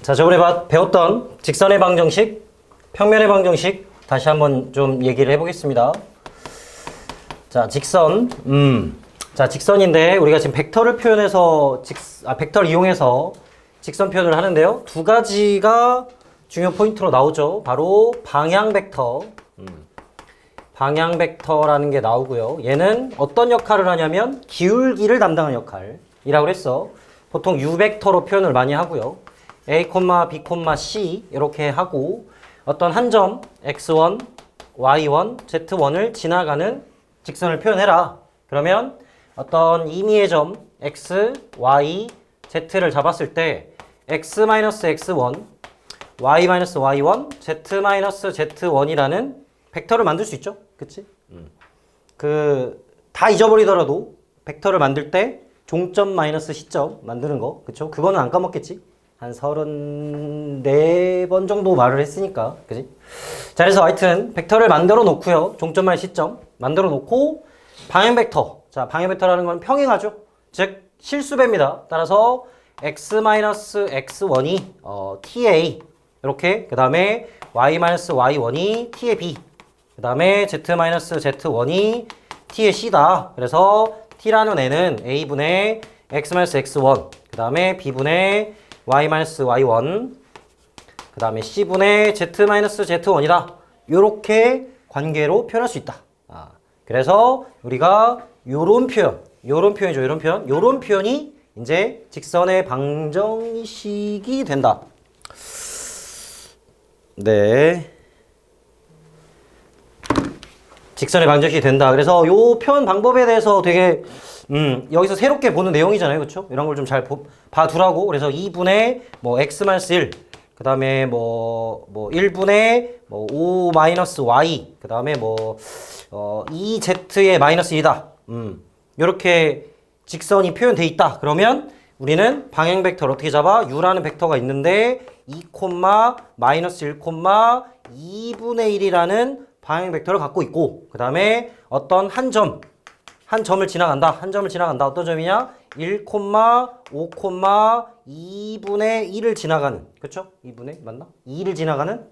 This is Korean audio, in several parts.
자, 저번에 배웠던 직선의 방정식, 평면의 방정식 다시 한번 좀 얘기를 해보겠습니다. 자, 자, 직선인데 우리가 지금 벡터를 표현해서 벡터를 이용해서 직선 표현을 하는데요. 두 가지가 중요 포인트로 나오죠. 바로 방향 벡터, 방향 벡터라는 게 나오고요. 얘는 어떤 역할을 하냐면 기울기를 담당하는 역할이라고 했어. 보통 U 벡터로 표현을 많이 하고요. A, B, C 이렇게 하고 어떤 한 점 X1, Y1, Z1을 지나가는 직선을 표현해라. 그러면 어떤 임의의 점 X, Y, Z를 잡았을 때 X-X1, Y-Y1, Z-Z1이라는 벡터를 만들 수 있죠. 그치? 다 잊어버리더라도 벡터를 만들 때 종점 마이너스 시점 만드는 거. 그쵸? 그거는 안 까먹겠지? 한 34번 정도 말을 했으니까. 그지? 자, 그래서 하여튼 벡터를 만들어 놓고요. 종점 마이너스 시점 만들어 놓고 방향 벡터. 자, 방향 벡터라는 건 평행하죠. 즉 실수배입니다. 따라서 X-X1이 TA 이렇게, 그 다음에 Y-Y1이 T의 B, 그 다음에 Z-Z1이 T의 C다. 그래서 T라는 애는 A분의 X-X1, 그 다음에 B분의 Y-Y1, 그 다음에 C분의 Z-Z1이다. 요렇게 관계로 표현할 수 있다. 그래서 우리가 요런 표현이죠. 요런 표현이 이제 직선의 방정식이 된다. 네. 직선의 방정식이 된다. 그래서 요 표현 방법에 대해서 되게 여기서 새롭게 보는 내용이잖아요. 그렇죠? 이런 걸 좀 잘 봐두라고. 그래서 2분의 x-1, 그 다음에 1분의 5-y, 그 다음에 2z의 마이너스 2다. 이렇게 직선이 표현돼 있다. 그러면 우리는 방향 벡터를 어떻게 잡아? u라는 벡터가 있는데 2, 마이너스 1, 2분의 1이라는 방향 벡터를 갖고 있고, 그 다음에 어떤 한 점을 지나간다. 어떤 점이냐? 1, 5, 2분의 1을 지나가는. 그쵸? 2분의, 맞나? 2를 지나가는?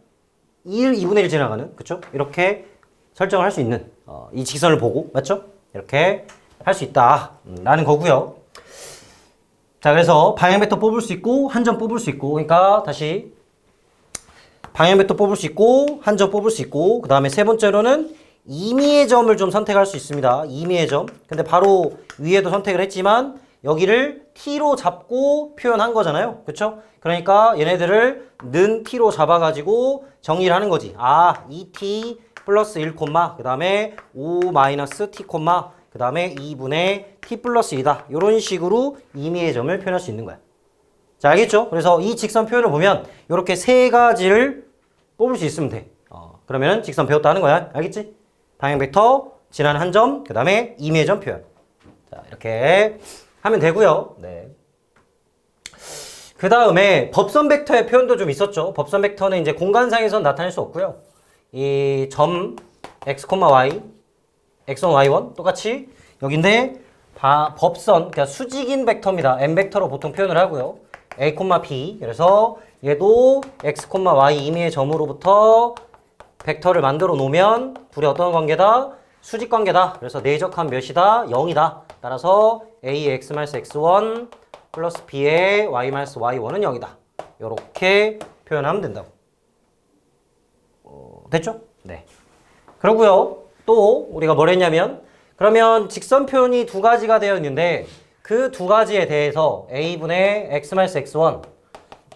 2분의 1 지나가는. 그쵸? 이렇게 설정을 할 수 있는, 이 직선을 보고, 맞죠? 이렇게 할 수 있다. 라는 거고요. 자, 그래서 방향 벡터 뽑을 수 있고, 한 점 뽑을 수 있고, 그러니까 다시 방향 벡터 뽑을 수 있고, 한 점 뽑을 수 있고, 그 다음에 세 번째로는 임의의 점을 좀 선택할 수 있습니다. 임의의 점. 근데 바로 위에도 선택을 했지만 여기를 t로 잡고 표현한 거잖아요. 그쵸? 그러니까 얘네들을 는 t로 잡아가지고 정리를 하는 거지. 2t 플러스 1, 그 다음에 5 마이너스 t, 그 다음에 2분의 t 플러스 2다. 이런 식으로 임의의 점을 표현할 수 있는 거야. 자, 알겠죠? 그래서 이 직선 표현을 보면 이렇게 세 가지를 뽑을 수 있으면 돼. 그러면 직선 배웠다 하는 거야. 알겠지? 방향 벡터, 지나는 한 점, 그 다음에 임의의 점 표현. 자, 이렇게 하면 되고요. 네. 그 다음에 법선 벡터의 표현도 좀 있었죠. 법선 벡터는 이제 공간상에선 나타낼 수 없고요. 이 점 x, y, x1, y1 똑같이 여기인데 법선, 그러니까 수직인 벡터입니다. m 벡터로 보통 표현을 하고요. a, p. 그래서 얘도 x, y 임의의 점으로부터 벡터를 만들어 놓으면 둘이 어떤 관계다? 수직 관계다. 그래서 내적한 몇이다? 0이다. 따라서 a의 x-x1 플러스 b의 y-y1은 0이다. 이렇게 표현하면 된다고. 됐죠? 네. 그러고요. 또 우리가 뭘 했냐면, 그러면 직선 표현이 두 가지가 되어 있는데 그 두 가지에 대해서 a분의 x-x1,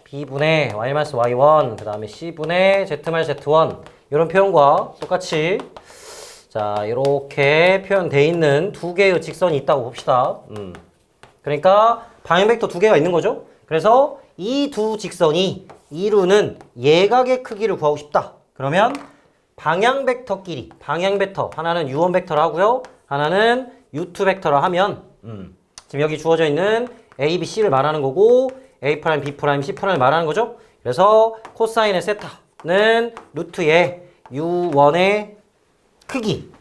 b분의 y-y1, 그 다음에 c분의 z-z1 이런 표현과 똑같이 자, 이렇게 표현되어 있는 두 개의 직선이 있다고 봅시다. 그러니까 방향 벡터 두 개가 있는 거죠. 그래서 이 두 직선이 이루는 예각의 크기를 구하고 싶다. 그러면 방향 벡터끼리, 방향 벡터 하나는 u1 벡터라 하고요. 하나는 u2 벡터라 하면 지금 여기 주어져 있는 a, b, c를 말하는 거고 a', b', c'을 말하는 거죠. 그래서 코사인의 세타는 루트의 u1의 크기.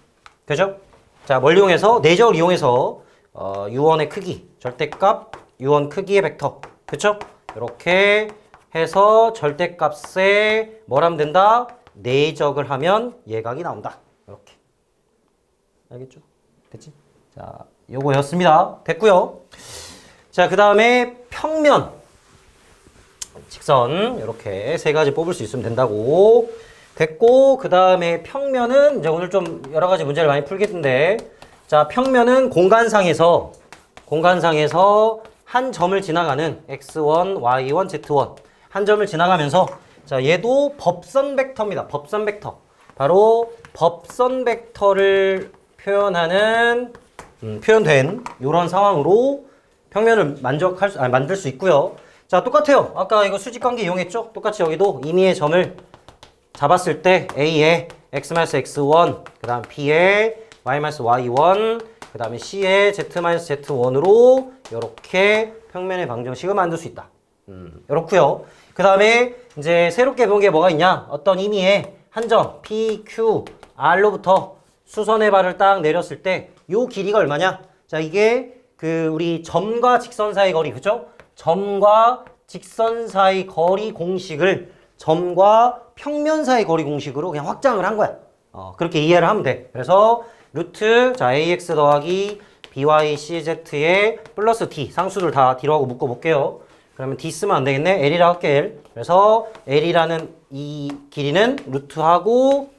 그죠? 자, 뭘 이용해서? 내적을 이용해서 u1의 크기, 절대값 u1 크기의 벡터. 그쵸? 이렇게 해서 절대값에 뭘 하면 된다? 내적을 하면 예각이 나온다. 이렇게. 알겠죠? 됐지? 자, 요거였습니다. 됐고요. 자, 그 다음에 평면. 직선 이렇게 세 가지 뽑을 수 있으면 된다고. 됐고, 그 다음에 평면은 이제 오늘 좀 여러 가지 문제를 많이 풀겠는데, 자, 평면은 공간상에서 한 점을 지나가는 x1, y1, z1 한 점을 지나가면서, 자, 얘도 법선 벡터입니다. 법선 벡터. 바로 법선 벡터를 표현된 이런 상황으로 평면을 만들 수 있고요. 자, 똑같아요. 아까 이거 수직관계 이용했죠? 똑같이 여기도 임의의 점을 잡았을 때 A에 x-x1, 그 다음 B에 y-y1, 그 다음에 C에 z-z1으로 이렇게 평면의 방정식을 만들 수 있다. 이렇고요. 그 다음에 이제 새롭게 본 게 뭐가 있냐? 어떤 임의의 한 점 P, Q, R로부터 수선의 발을 딱 내렸을 때 요 길이가 얼마냐? 자, 이게 그 우리 점과 직선 사이 거리, 그죠? 점과 직선 사이 거리 공식을 점과 평면 사이 거리 공식으로 그냥 확장을 한 거야. 그렇게 이해를 하면 돼. 그래서 루트 자 ax 더하기 by cz에 플러스 d 상수들 다 d로 하고 묶어 볼게요. 그러면 d 쓰면 안 되겠네. l이라 할게 l. 그래서 l이라는 이 길이는 루트하고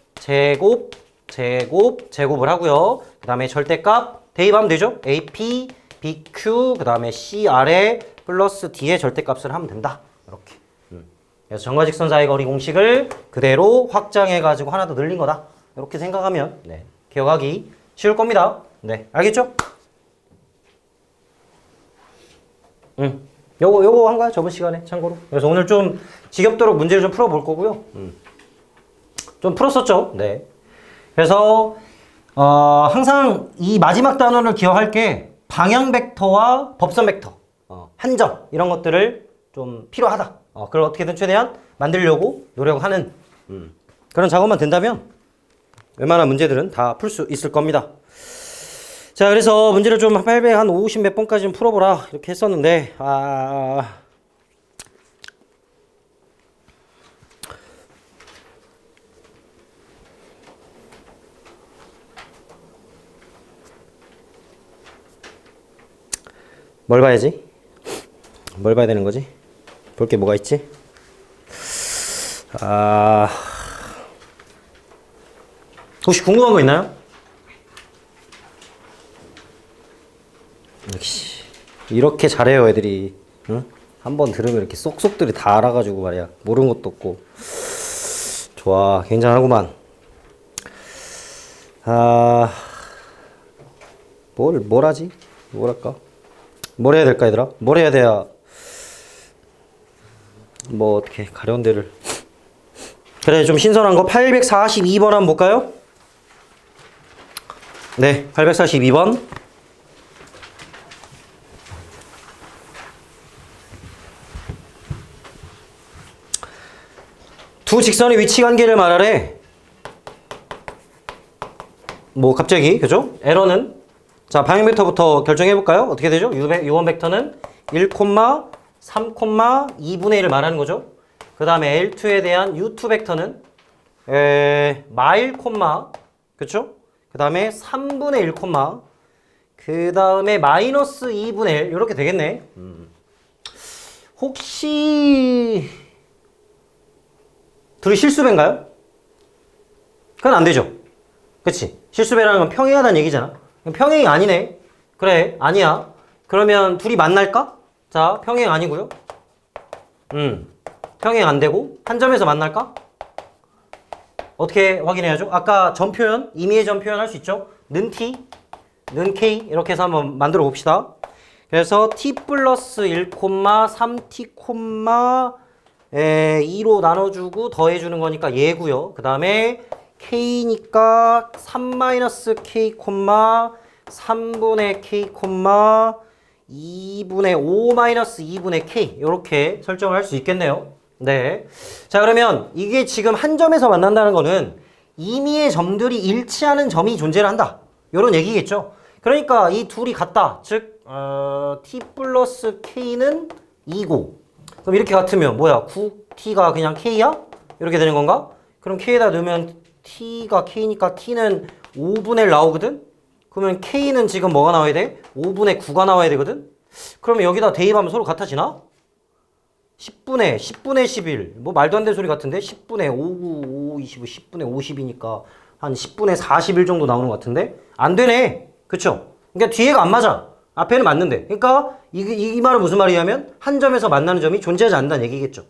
제곱을 하고요. 그 다음에 절대값 대입하면 되죠. AP, BQ, 그 다음에 CR에 플러스 D의 절대값을 하면 된다. 이렇게. 그래서 점과 직선 사이 거리 공식을 그대로 확장해가지고 하나 더 늘린 거다. 이렇게 생각하면 네, 기억하기 쉬울 겁니다. 네, 알겠죠? 요거 한 거야, 저번 시간에 참고로. 그래서 오늘 좀 지겹도록 문제를 좀 풀어볼 거고요. 좀 풀었었죠? 네. 그래서 항상 이 마지막 단원을 기억할 게 방향 벡터와 법선 벡터, 한 점 이런 것들을 좀 필요하다. 그걸 어떻게든 최대한 만들려고 노력하는 그런 작업만 된다면 웬만한 문제들은 다 풀 수 있을 겁니다. 자, 그래서 문제를 좀 800 한 50 몇 번까지 좀 풀어보라 이렇게 했었는데 뭘 봐야지? 뭘 봐야 되는 거지? 볼 게 뭐가 있지? 혹시 궁금한 거 있나요? 역시 이렇게 잘해요 애들이. 응? 한번 들으면 이렇게 쏙쏙들이 다 알아가지고 말이야. 모르는 것도 없고. 좋아, 굉장하구만. 뭘 하지? 뭘 할까? 뭘 해야 될까 얘들아? 뭘 해야 돼야 뭐 어떻게 가려운 데를. 그래, 좀 신선한 거 842번 한번 볼까요? 네, 842번. 두 직선의 위치 관계를 말하래. 뭐 갑자기, 그죠? 에러는 자, 방향 벡터부터 결정해 볼까요? 어떻게 되죠? 요원 벡터는 1, 3, 2분의 1을 말하는 거죠. 그 다음에 L2에 대한 U2 벡터는 마일, 그쵸? 그 다음에 3분의 1, 그 다음에 마이너스 2분의 1 이렇게 되겠네. 혹시 둘이 실수배인가요? 그건 안 되죠. 그치? 실수배라는 건 평행하다는 얘기잖아. 평행이 아니네. 그래, 아니야. 그러면 둘이 만날까? 자, 평행 아니고요. 평행 안 되고 한 점에서 만날까? 어떻게 확인해야죠? 아까 점 표현, 임의의 점 표현 할 수 있죠? 는 t, 는 k 이렇게 해서 한번 만들어 봅시다. 그래서 t 플러스 1, 3t, 2로 나눠주고 더해주는 거니까 얘고요. 그 다음에 k니까 3-k, 3분의 k, 2분의 5-2분의 k 이렇게 설정을 할 수 있겠네요. 네. 자, 그러면 이게 지금 한 점에서 만난다는 거는 임의의 점들이 일치하는 점이 존재를 한다. 이런 얘기겠죠. 그러니까 이 둘이 같다. 즉 t 플러스 k는 2고 그럼 이렇게 같으면 뭐야? 9t가 그냥 k야? 이렇게 되는 건가? 그럼 k에다 넣으면 t가 k니까 t는 5분의 1 나오거든? 그러면 k는 지금 뭐가 나와야 돼? 5분의 9가 나와야 되거든? 그러면 여기다 대입하면 서로 같아지나? 10분의 11. 뭐 말도 안 되는 소리 같은데? 10분의 5, 5, 25, 10분의 50이니까 한 10분의 41 정도 나오는 것 같은데? 안 되네. 그쵸? 그러니까 뒤에가 안 맞아. 앞에는 맞는데. 그러니까 이 말은 무슨 말이냐면 한 점에서 만나는 점이 존재하지 않는다는 얘기겠죠.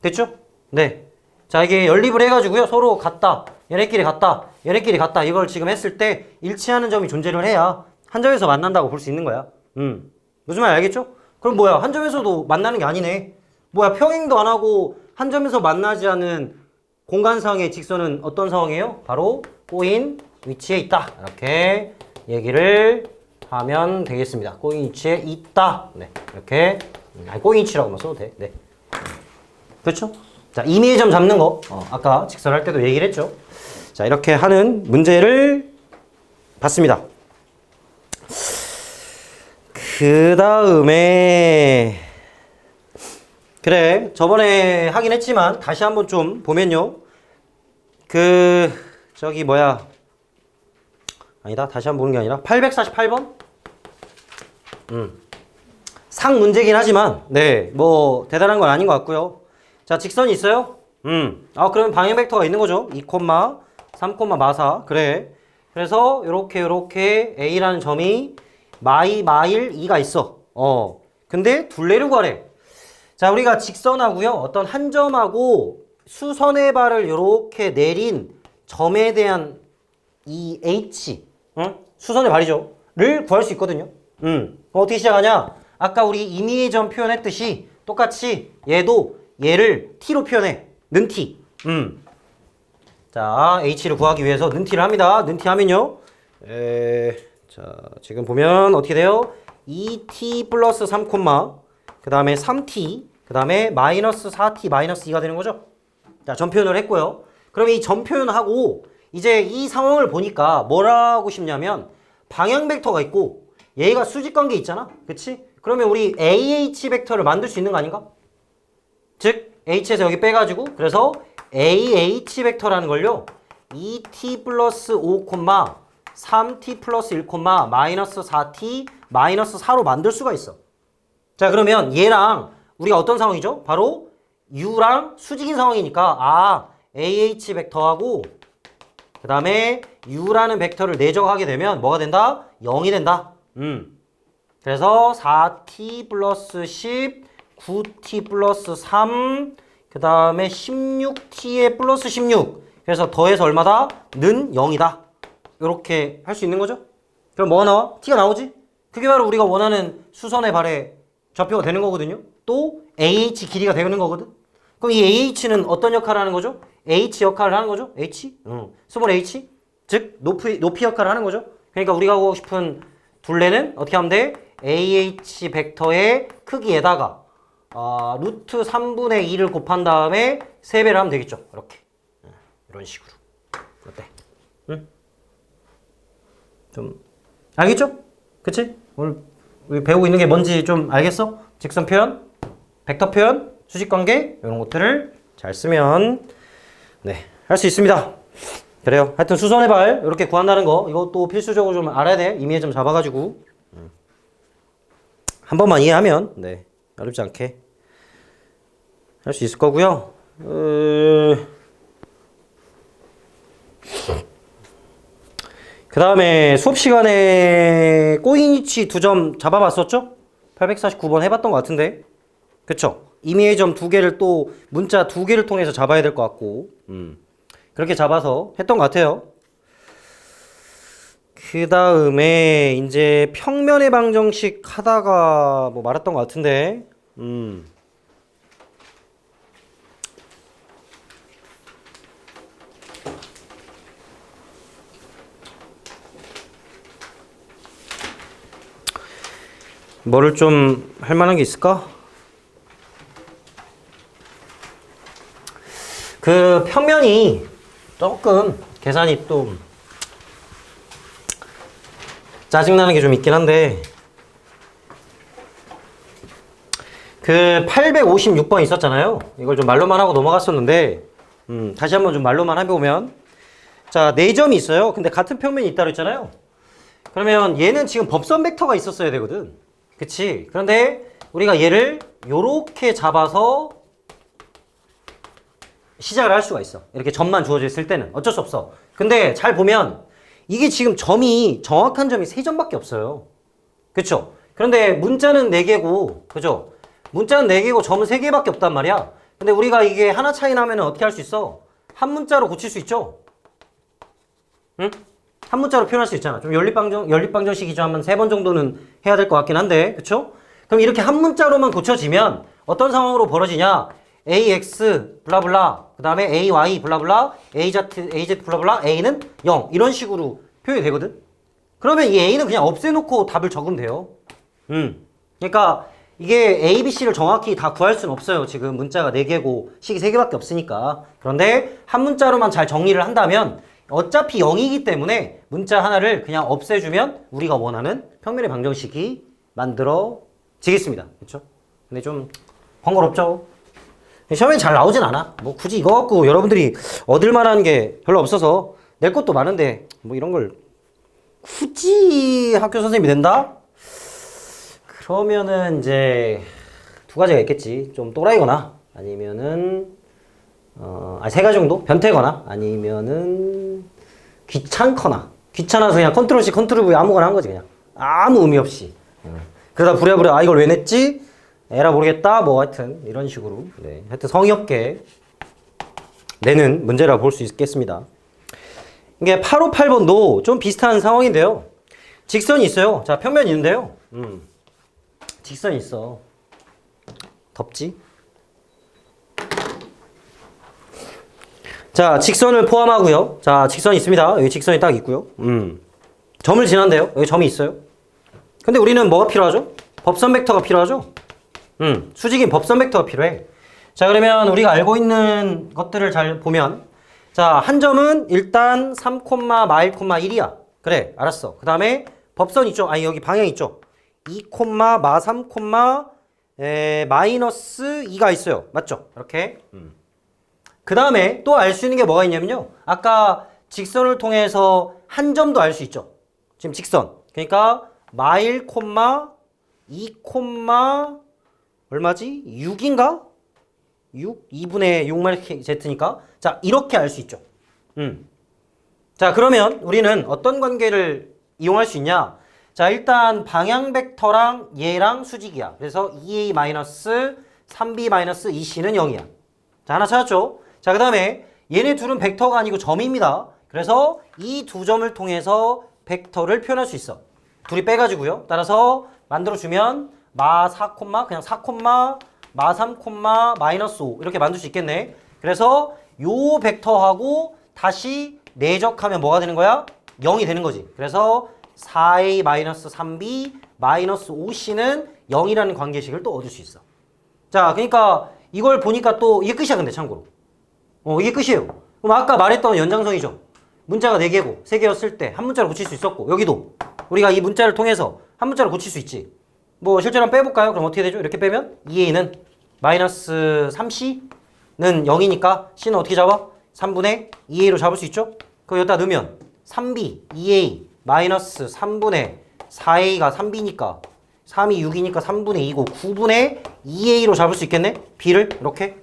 됐죠? 네. 자, 이게 연립을 해가지고요. 서로 같다. 얘네끼리 같다. 얘네끼리 같다. 이걸 지금 했을 때 일치하는 점이 존재를 해야 한 점에서 만난다고 볼 수 있는 거야. 무슨 말 알겠죠? 그럼 뭐야? 한 점에서도 만나는 게 아니네. 뭐야? 평행도 안 하고 한 점에서 만나지 않은 공간상의 직선은 어떤 상황이에요? 바로 꼬인 위치에 있다. 이렇게 얘기를 하면 되겠습니다. 꼬인 위치에 있다. 네. 이렇게. 꼬인 위치라고만 써도 돼. 네. 그렇죠? 자, 임의의 점 잡는 거. 아까 직선할 때도 얘기를 했죠. 자, 이렇게 하는 문제를 봤습니다. 그 다음에 그래 저번에 하긴 했지만 다시 한번 좀 보면요. 저기 뭐야 아니다 다시 한번 보는 게 아니라 848번 상 문제긴 하지만 네 뭐 대단한 건 아닌 것 같고요. 자 직선이 있어요. 그러면 방향 벡터가 있는 거죠. 2, 3, 마사 그래. 그래서 요렇게 A라는 점이 마일 2가 있어. 근데 둘레를 구하래. 자, 우리가 직선하고요. 어떤 한 점하고 수선의 발을 이렇게 내린 점에 대한 이 H, 수선의 발이죠. 를 구할 수 있거든요. 어떻게 시작하냐? 아까 우리 임의의 점 표현했듯이 똑같이 얘를 T로 표현해. 는 T. 자, H를 구하기 위해서 는 T를 합니다. 는 T 하면요. 자, 지금 보면 어떻게 돼요? 2t 플러스 3, 그 다음에 3t, 그 다음에 마이너스 4t 마이너스 2가 되는 거죠? 자, 점 표현을 했고요. 그럼 이 점 표현하고 이제 이 상황을 보니까 뭐라고 싶냐면 방향 벡터가 있고 얘가 수직 관계 있잖아? 그치? 그러면 우리 AH 벡터를 만들 수 있는 거 아닌가? 즉, H에서 여기 빼가지고 그래서 AH 벡터라는 걸요. 2t 플러스 5, 3t 플러스 1, 마이너스 4t 마이너스 4로 만들 수가 있어. 자, 그러면 얘랑 우리가 어떤 상황이죠? 바로 U랑 수직인 상황이니까 AH 벡터하고 그 다음에 U라는 벡터를 내적하게 되면 뭐가 된다? 0이 된다. 그래서 4t 플러스 10, 9t 플러스 3, 그 다음에 16t에 플러스 16. 그래서 더해서 얼마다? 는 0이다. 이렇게 할 수 있는 거죠? 그럼 뭐가 나와? t가 나오지? 그게 바로 우리가 원하는 수선의 발의 좌표가 되는 거거든요. 또 AH 길이가 되는 거거든. 그럼 이 AH는 어떤 역할을 하는 거죠? H 역할을 하는 거죠? H? 스몰 H? 즉 높이 역할을 하는 거죠. 그러니까 우리가 하고 싶은 둘레는 어떻게 하면 돼? AH 벡터의 크기에다가 루트 3분의 2를 곱한 다음에 3배를 하면 되겠죠. 이렇게. 이런 식으로. 어때? 응? 좀 알겠죠? 그치? 오늘 우리 배우고 있는 게 뭔지 좀 알겠어? 직선 표현, 벡터 표현, 수직 관계 이런 것들을 잘 쓰면 네, 할 수 있습니다. 그래요. 하여튼 수선의 발 이렇게 구한다는 거 이것도 필수적으로 좀 알아야 돼. 임의의 점 잡아가지고 한 번만 이해하면 네, 어렵지 않게 할 수 있을 거고요. 그 다음에 수업 시간에 꼬인 위치 2점 잡아봤었죠? 849번 해봤던 것 같은데 그쵸? 임의의 점 2개를 또 문자 2개를 통해서 잡아야 될 것 같고 그렇게 잡아서 했던 것 같아요. 그 다음에 이제 평면의 방정식 하다가 뭐 말했던 것 같은데 뭐를 좀 할 만한 게 있을까? 그 평면이 조금 계산이 또 짜증나는 게 좀 있긴 한데 그 856번 있었잖아요. 이걸 좀 말로만 하고 넘어갔었는데 다시 한번 좀 말로만 해보면 자, 4점이 있어요. 근데 같은 평면이 있다고 했잖아요. 그러면 얘는 지금 법선 벡터가 있었어야 되거든. 그치? 그런데 우리가 얘를 요렇게 잡아서 시작을 할 수가 있어. 이렇게 점만 주어져 있을 때는 어쩔 수 없어. 근데 잘 보면 이게 지금 점이 정확한 점이 3점밖에 없어요. 그쵸? 그런데 문자는 4개고 그죠? 문자는 4개고 점은 3개밖에 없단 말이야. 근데 우리가 이게 하나 차이 나면 어떻게 할 수 있어? 한 문자로 고칠 수 있죠? 응? 한 문자로 표현할 수 있잖아. 좀 연립방정식 기준 한번 3번 정도는 해야 될 것 같긴 한데 그쵸? 그럼 이렇게 한 문자로만 고쳐지면 어떤 상황으로 벌어지냐? ax 블라블라 그 다음에 ay 블라블라 az 블라블라 a는 0 이런 식으로 표현이 되거든. 그러면 이 a는 그냥 없애놓고 답을 적으면 돼요. 그러니까 이게 a, b, c를 정확히 다 구할 수는 없어요. 지금 문자가 4개고 식이 3개밖에 없으니까. 그런데 한 문자로만 잘 정리를 한다면 어차피 0이기 때문에 문자 하나를 그냥 없애주면 우리가 원하는 평면의 방정식이 만들어지겠습니다. 그렇죠? 근데 좀 번거롭죠? 시험에 잘 나오진 않아. 뭐 굳이 이거 갖고 여러분들이 얻을 만한 게 별로 없어서 낼 것도 많은데 뭐 이런 걸 굳이 학교 선생님이 된다? 그러면은 이제 두 가지가 있겠지. 좀 또라이거나 아니면은 3가지 정도? 변태거나 아니면은 귀찮거나 귀찮아서 그냥 컨트롤 C 컨트롤 V 아무거나 한 거지 그냥 아무 의미 없이 그러다 부랴부랴 아 이걸 왜 냈지? 에라 모르겠다 뭐 하여튼 이런 식으로 네. 하여튼 성의 없게 내는 문제라 볼 수 있겠습니다. 이게 858번도 좀 비슷한 상황인데요. 직선이 있어요. 자 평면이 있는데요. 직선이 있어. 덥지? 자 직선을 포함하고요. 자 직선이 있습니다. 여기 직선이 딱 있고요. 점을 지난대요. 여기 점이 있어요. 근데 우리는 뭐가 필요하죠? 법선 벡터가 필요하죠? 수직인 법선 벡터가 필요해. 자 그러면 우리가 알고 있는 것들을 잘 보면 자 한 점은 일단 3, 마1, 1이야. 그래 알았어. 그 다음에 법선 있죠? 아니 여기 방향 있죠? 2, 마 3, 마이너스 2가 있어요. 맞죠? 이렇게 그 다음에 또 알 수 있는 게 뭐가 있냐면요. 아까 직선을 통해서 한 점도 알 수 있죠. 지금 직선. 그러니까 마일, 2, 얼마지? 6인가? 6? 2분의 6마이너스 z니까 자 이렇게 알 수 있죠. 자 그러면 우리는 어떤 관계를 이용할 수 있냐? 자 일단 방향 벡터랑 얘랑 수직이야. 그래서 2a-3b-2c는 0이야. 자 하나 찾았죠? 자 그 다음에 얘네 둘은 벡터가 아니고 점입니다. 그래서 이 두 점을 통해서 벡터를 표현할 수 있어. 둘이 빼가지고요. 따라서 만들어주면 마 4, 그냥 4, 마 3, 마이너스 5 이렇게 만들 수 있겠네. 그래서 요 벡터하고 다시 내적하면 뭐가 되는 거야? 0이 되는 거지. 그래서 4a-3b 마이너스 5c는 0이라는 관계식을 또 얻을 수 있어. 자 그러니까 이걸 보니까 또 이게 끝이야. 근데 참고로 이게 끝이에요. 그럼 아까 말했던 연장선이죠. 문자가 4개고 3개였을 때 한 문자로 고칠 수 있었고 여기도 우리가 이 문자를 통해서 한 문자로 고칠 수 있지. 뭐 실제로 한번 빼볼까요? 그럼 어떻게 되죠? 이렇게 빼면 2a는 마이너스 3c는 0이니까 c는 어떻게 잡아? 3분의 2a로 잡을 수 있죠? 그거 여기다 넣으면 3b, 2a 마이너스 3분의 4a가 3b니까 3이 6이니까 3분의 2고 9분의 2a로 잡을 수 있겠네? b를 이렇게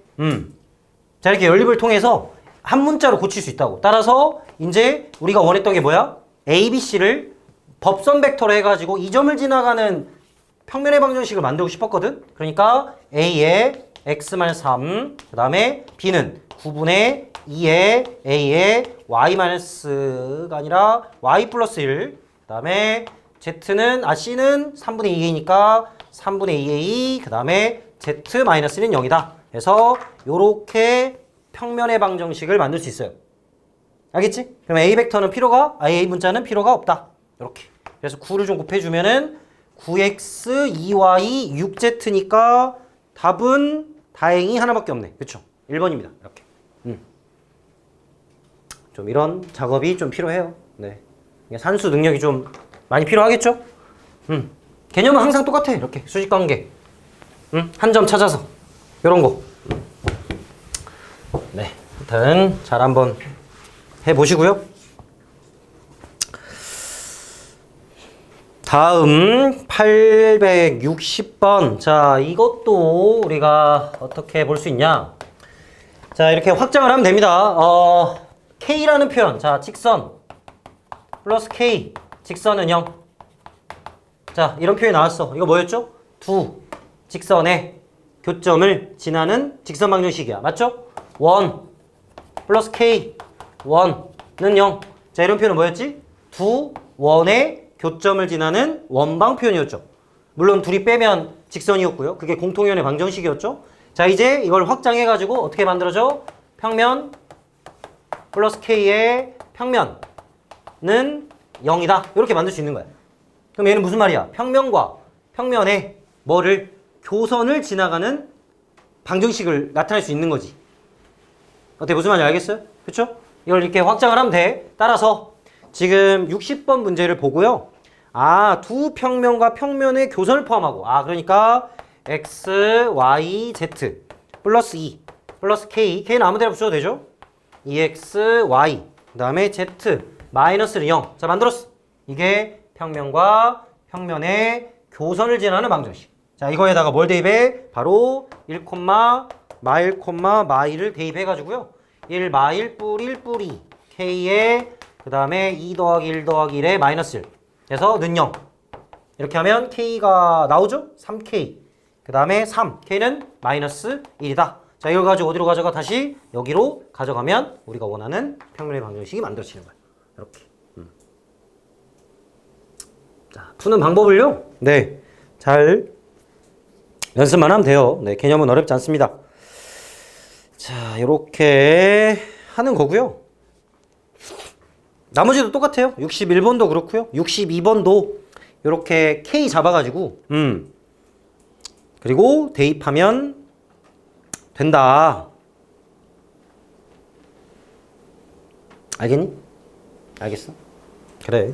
자 이렇게 연립을 통해서 한 문자로 고칠 수 있다고. 따라서 이제 우리가 원했던 게 뭐야? a, b, c를 법선 벡터로 해가지고 이 점을 지나가는 평면의 방정식을 만들고 싶었거든. 그러니까 a에 x-3 그 다음에 b는 9분의 2에 a에 y-가 아니라 y 플러스 1 그 다음에 z는 c는 3분의 2a니까 3분의 2a 그 다음에 z-는 0이다. 그래서 요렇게 평면의 방정식을 만들 수 있어요. 알겠지? 그럼 a 벡터는 필요가 a 문자는 필요가 없다. 이렇게. 그래서 9를 좀 곱해주면은 9x, 2y, 6z니까 답은 다행히 하나밖에 없네. 그쵸? 1번입니다. 이렇게. 좀 이런 작업이 좀 필요해요. 네. 산수 능력이 좀 많이 필요하겠죠? 개념은 항상 똑같아. 이렇게. 수직관계. 응? 한 점 찾아서. 요런 거. 네. 하여튼 잘 한번 해보시고요. 다음 860번. 자, 이것도 우리가 어떻게 볼 수 있냐? 자, 이렇게 확장을 하면 됩니다. K라는 표현. 자, 직선 플러스 K. 직선은 0. 자, 이런 표현이 나왔어. 이거 뭐였죠? 두 직선의 교점을 지나는 직선 방정식이야. 맞죠? 1 플러스 K. 1는 0. 자, 이런 표현은 뭐였지? 두 원의 교점을 지나는 원방 표현이었죠. 물론 둘이 빼면 직선이었고요. 그게 공통연의 방정식이었죠. 자, 이제 이걸 확장해가지고 어떻게 만들어져? 평면 플러스 K의 평면은 0이다. 이렇게 만들 수 있는 거야. 그럼 얘는 무슨 말이야? 평면과 평면의 뭐를? 교선을 지나가는 방정식을 나타낼 수 있는 거지. 어때? 무슨 말인지 알겠어요? 그쵸? 이걸 이렇게 확장을 하면 돼. 따라서 지금 60번 문제를 보고요. 아, 두 평면과 평면의 교선을 포함하고, 그러니까 x, y, z 플러스 2 플러스 k. k는 아무 데나 붙여도 되죠? 2x, y 그 다음에 z 마이너스는 0. 자, 만들었어. 이게 평면과 평면의 교선을 지나는 방정식. 자, 이거에다가 뭘 대입해? 바로 1, 마일, 마일을 대입해가지고요. 1 마일 뿔 1 뿔 2 k에 그 다음에 2 더하기 1 더하기 1에 마이너스 1 그래서 는 0. 이렇게 하면 k가 나오죠? 3k 그 다음에 3 k는 마이너스 1이다. 자, 이걸 가지고 어디로 가져가? 다시 여기로 가져가면 우리가 원하는 평면의 방정식이 만들어지는 거야. 이렇게. 자, 푸는 방법을요. 네, 잘 연습만 하면 돼요. 네, 개념은 어렵지 않습니다. 자, 이렇게 하는 거고요. 나머지도 똑같아요. 61번도 그렇고요. 62번도 이렇게 K 잡아가지고 그리고 대입하면 된다. 알겠니? 알겠어? 그래.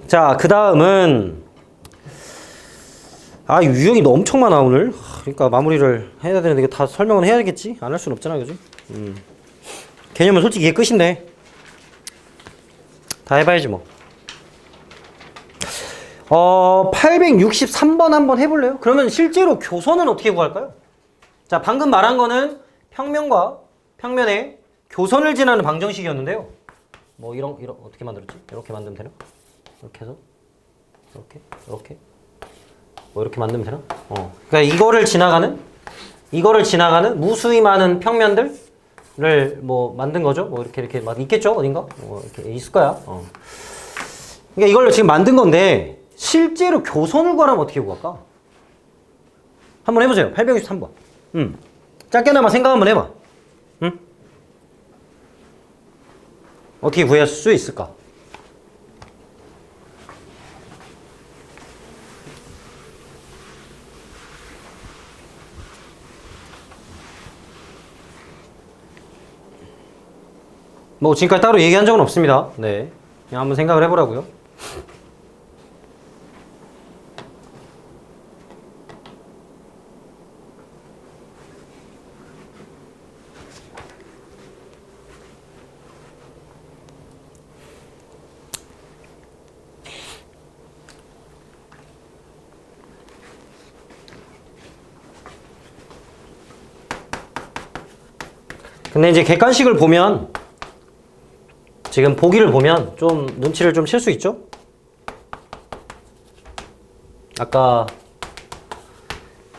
자, 그 다음은 유형이 너 엄청 많아 오늘. 그러니까 마무리를 해야 되는데 이거 다 설명은 해야겠지? 안 할 수는 없잖아, 그지? 개념은 솔직히 이게 끝인데 다 해봐야지 뭐. 863번 한번 해볼래요? 그러면 실제로 교선은 어떻게 구할까요? 자, 방금 말한 거는 평면과 평면의 교선을 지나는 방정식이었는데요. 뭐 이런 어떻게 만들었지? 이렇게 만들면 되나? 이렇게 해서 이렇게 뭐 이렇게 만들면 되나? 그러니까 이거를 지나가는 무수히 많은 평면들을 뭐 만든 거죠. 뭐 이렇게 막 있겠죠, 어딘가? 이렇게 있을 거야. 그러니까 이걸 지금 만든 건데 실제로 교선을 구하려면 어떻게 구할까? 한번 해보세요. 863번. 짧게나마 생각 한번 해봐. 어떻게 구할 수 있을까? 뭐 지금까지 따로 얘기한 적은 없습니다. 네, 그냥 한번 생각을 해보라고요. 근데 이제 객관식을 보면 지금 보기를 보면 좀 눈치를 좀 챌 수 있죠? 아까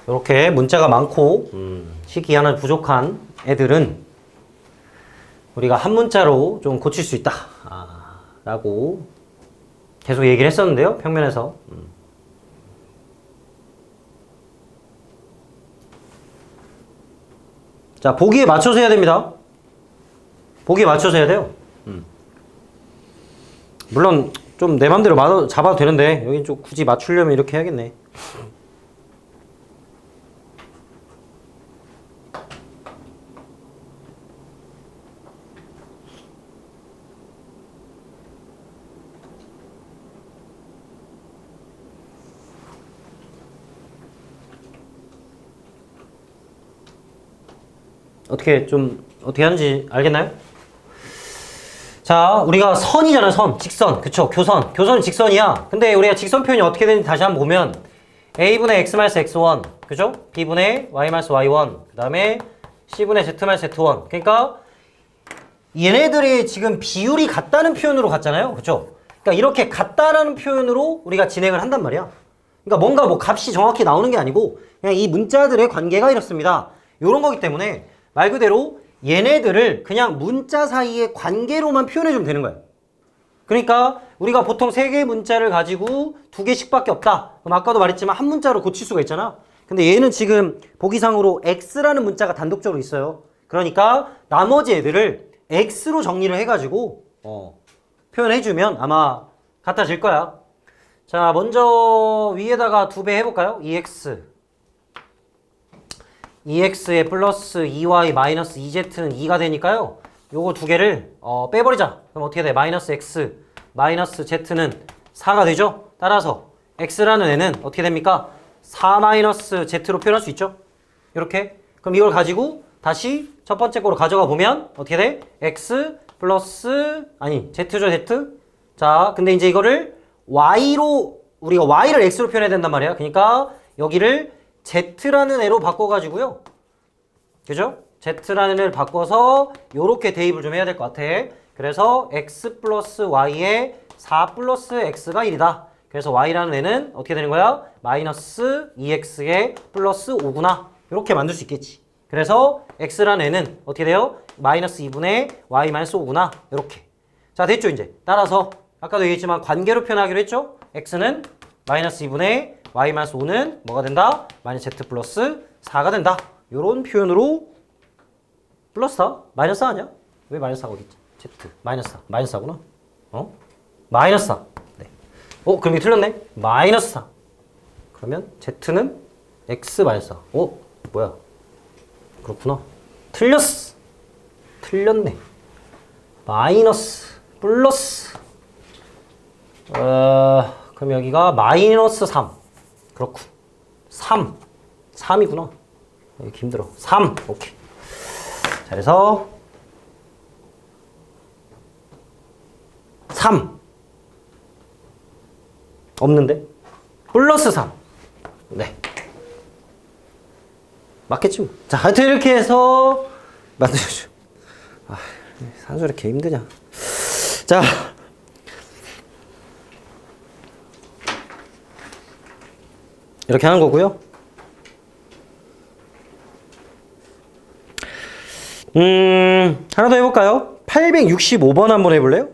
이렇게 문자가 많고 식이 하나 부족한 애들은 우리가 한 문자로 좀 고칠 수 있다 라고 계속 얘기를 했었는데요, 평면에서. 자, 보기에 맞춰서 해야 됩니다. 보기에 맞춰서 해야 돼요. 물론 좀 내 맘대로 잡아도 되는데 여긴 좀 굳이 맞추려면 이렇게 해야겠네. 어떻게 하는지 알겠나요? 자, 우리가 선이잖아, 선. 직선. 그쵸? 교선. 교선은 직선이야. 근데 우리가 직선 표현이 어떻게 되는지 다시 한번 보면 a분의 x-x1. 그죠? b분의 y-y1. 그 다음에 c분의 z-z1. 그러니까 얘네들이 지금 비율이 같다는 표현으로 갔잖아요. 그쵸? 그러니까 이렇게 같다라는 표현으로 우리가 진행을 한단 말이야. 그러니까 뭔가 뭐 값이 정확히 나오는 게 아니고 그냥 이 문자들의 관계가 이렇습니다. 요런 거기 때문에 말 그대로 얘네들을 그냥 문자 사이의 관계로만 표현해주면 되는 거예요. 그러니까 우리가 보통 3개의 문자를 가지고 2개씩밖에 없다. 그럼 아까도 말했지만 한 문자로 고칠 수가 있잖아. 근데 얘는 지금 보기상으로 x라는 문자가 단독적으로 있어요. 그러니까 나머지 애들을 x로 정리를 해가지고 표현해주면 아마 같아질 거야. 자, 먼저 위에다가 2배 해볼까요? 2x에 플러스 2y 마이너스 2z는 2가 되니까요. 요거 2개를 빼버리자. 그럼 어떻게 돼? 마이너스 x 마이너스 z는 4가 되죠? 따라서 x라는 애는 어떻게 됩니까? 4 마이너스 z로 표현할 수 있죠? 이렇게. 그럼 이걸 가지고 다시 첫 번째 거로 가져가 보면 어떻게 돼? x 플러스 z죠, z. 자, 근데 이제 이거를 y로 우리가 y를 x로 표현해야 된단 말이야. 그러니까 여기를 z라는 애로 바꿔가지고요. 그죠? z라는 애를 바꿔서 요렇게 대입을 좀 해야 될 것 같아. 그래서 x 플러스 y에 4 플러스 x가 1이다. 그래서 y라는 애는 어떻게 되는 거야? 마이너스 2x에 플러스 5구나. 이렇게 만들 수 있겠지. 그래서 x라는 애는 어떻게 돼요? 마이너스 2분의 y 마이너스 5구나. 이렇게. 자, 됐죠, 이제. 따라서 아까도 얘기했지만 관계로 표현하기로 했죠? x는 마이너스 2분의 y 마이너스 5는 뭐가 된다? 마이너스 z 플러스 4가 된다. 요런 표현으로 플러스 4? 마이너스 4 아니야? 왜 마이너스 4가 어디 있지? z 마이너스 4. 마이너스 4구나. 마이너스 4. 네. 그럼 이게 틀렸네. 마이너스 4. 그러면 z는 x 마이너스 4. 뭐야? 그렇구나. 틀렸어. 틀렸네. 마이너스 플러스 그럼 여기가 마이너스 3. 그렇군. 3. 3이구나. 여기 힘들어. 3. 오케이. 자, 그래서 3. 없는데? 플러스 3. 네. 맞겠지 뭐. 자, 하여튼 이렇게 해서 만들어줘. 산수 이렇게 힘드냐. 자. 이렇게 하는 거고요. 하나 더 해볼까요? 865번 한번 해볼래요?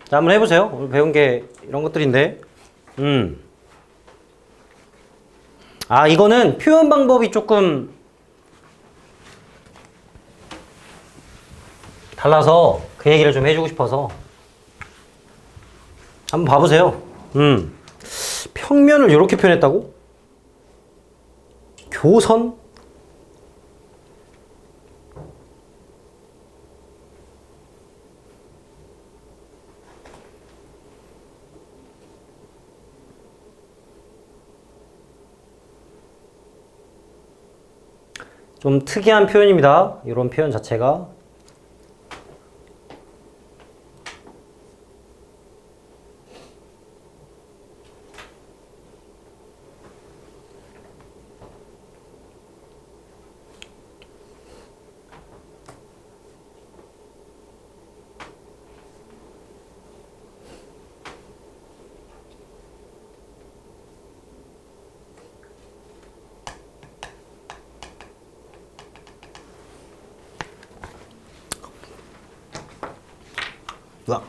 자, 한번 해보세요. 오늘 배운 게 이런 것들인데. 이거는 표현 방법이 조금 달라서 그 얘기를 좀 해주고 싶어서. 한번 봐보세요. 평면을 이렇게 표현했다고? 교선? 좀 특이한 표현입니다. 이런 표현 자체가. 으악.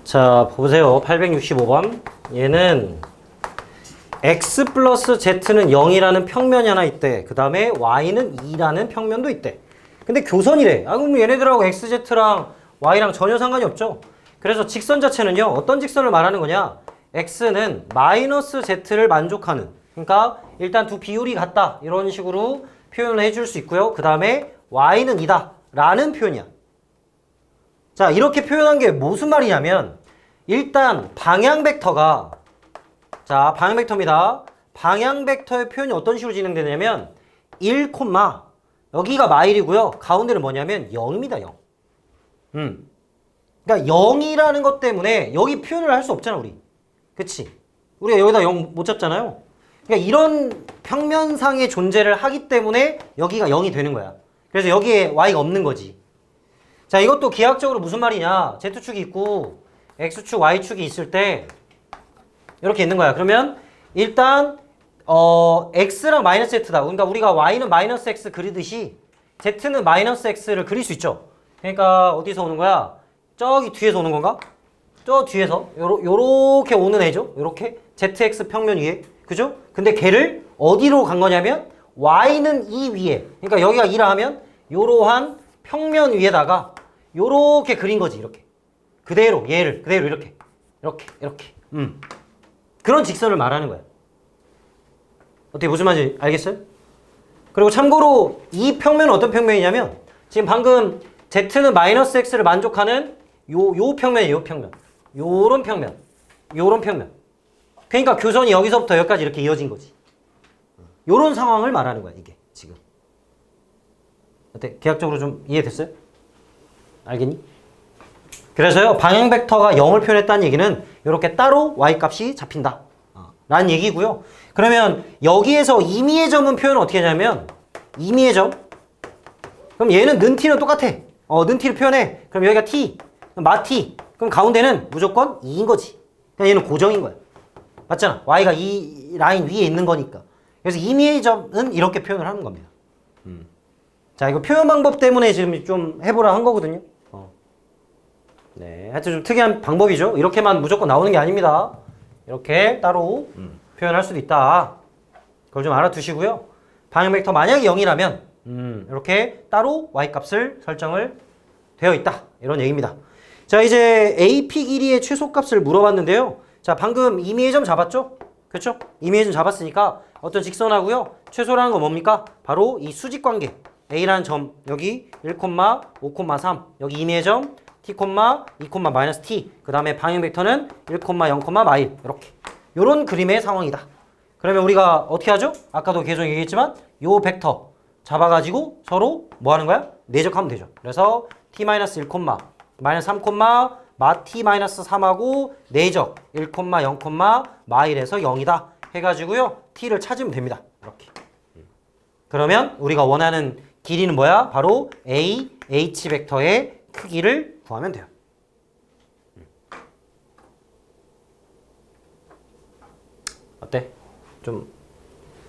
자, 보세요. 865번. 얘는 x 플러스 z는 0이라는 평면이 하나 있대. 그 다음에 y는 2라는 평면도 있대. 근데 교선이래. 아, 그럼 얘네들하고 xz랑 y랑 전혀 상관이 없죠. 그래서 직선 자체는요. 어떤 직선을 말하는 거냐. x는 마이너스 z를 만족하는. 그러니까 일단 두 비율이 같다. 이런 식으로 표현을 해줄 수 있고요. 그 다음에 y는 2다. 라는 표현이야. 자, 이렇게 표현한 게 무슨 말이냐면 일단 방향 벡터가 자, 방향 벡터입니다. 방향 벡터의 표현이 어떤 식으로 진행되냐면 1, 여기가 마일이고요. 가운데는 뭐냐면 0입니다. 0. 그러니까 0이라는 것 때문에 여기 표현을 할 수 없잖아, 우리. 그치? 우리가 여기다 0 못 잡잖아요. 그러니까 이런 평면상의 존재를 하기 때문에 여기가 0이 되는 거야. 그래서 여기에 y가 없는 거지. 자, 이것도 기하학적으로 무슨 말이냐. z축이 있고 x축, y축이 있을 때 이렇게 있는 거야. 그러면 일단 x랑 마이너스 z다. 그러니까 우리가 y는 마이너스 x 그리듯이 z는 마이너스 x를 그릴 수 있죠. 그러니까 어디서 오는 거야? 저기 뒤에서 오는 건가? 저 뒤에서 요렇게 오는 애죠. 요렇게 zx 평면 위에. 그죠? 근데 걔를 어디로 간 거냐면 y는 이 위에. 그러니까 여기가 2라 하면 요러한 평면 위에다가 요렇게 그린 거지. 이렇게. 그대로 얘를 그대로 이렇게. 이렇게. 그런 직선을 말하는 거야. 어떻게 무슨 말인지 알겠어요? 그리고 참고로 이 평면은 어떤 평면이냐면 지금 방금 z는 마이너스 x를 만족하는 요 평면이에요. 요 평면. 요런 평면. 그러니까 교선이 여기서부터 여기까지 이렇게 이어진 거지. 요런 상황을 말하는 거야, 이게 지금. 어때? 기하학적으로 좀 이해됐어요? 알겠니? 그래서요, 방향 벡터가 0을 표현했다는 얘기는 이렇게 따로 y값이 잡힌다. 라는 얘기고요. 그러면 여기에서 임의의 점은 표현을 어떻게 하냐면 임의의 점. 그럼 얘는 는 t는 똑같아. 는 t를 표현해. 그럼 여기가 t, 마 t. 그럼 가운데는 무조건 2인 거지. 그냥 얘는 고정인 거야. 맞잖아. y가 이 라인 위에 있는 거니까. 그래서 임의의 점은 이렇게 표현을 하는 겁니다. 자, 이거 표현 방법 때문에 지금 좀 해보라 한 거거든요. 네, 하여튼 좀 특이한 방법이죠. 이렇게만 무조건 나오는 게 아닙니다. 이렇게 따로 표현할 수도 있다. 그걸 좀 알아두시고요. 방향 벡터 만약에 0이라면 이렇게 따로 y값을 설정을 되어 있다. 이런 얘기입니다. 자, 이제 AP 길이의 최소값을 물어봤는데요. 자, 방금 임의의 점 잡았죠? 그렇죠? 임의의 점 잡았으니까 어떤 직선하고요. 최소라는 건 뭡니까? 바로 이 수직 관계. A라는 점, 여기 1, 5, 3. 여기 임의의 점 t, 2, 마이너스 t. 그 다음에 방향 벡터는 1, 0, 마일. 이렇게. 요런 그림의 상황이다. 그러면 우리가 어떻게 하죠? 아까도 계속 얘기했지만 요 벡터 잡아가지고 서로 뭐 하는 거야? 내적하면 되죠. 그래서 t-1, 마이너스 3, 마 t-3하고 내적 1, 0, 마일에서 0이다. 해가지고요. t를 찾으면 됩니다. 이렇게. 그러면 우리가 원하는 길이는 뭐야? 바로 a, h 벡터의 크기를 구하면 돼요. 어때? 좀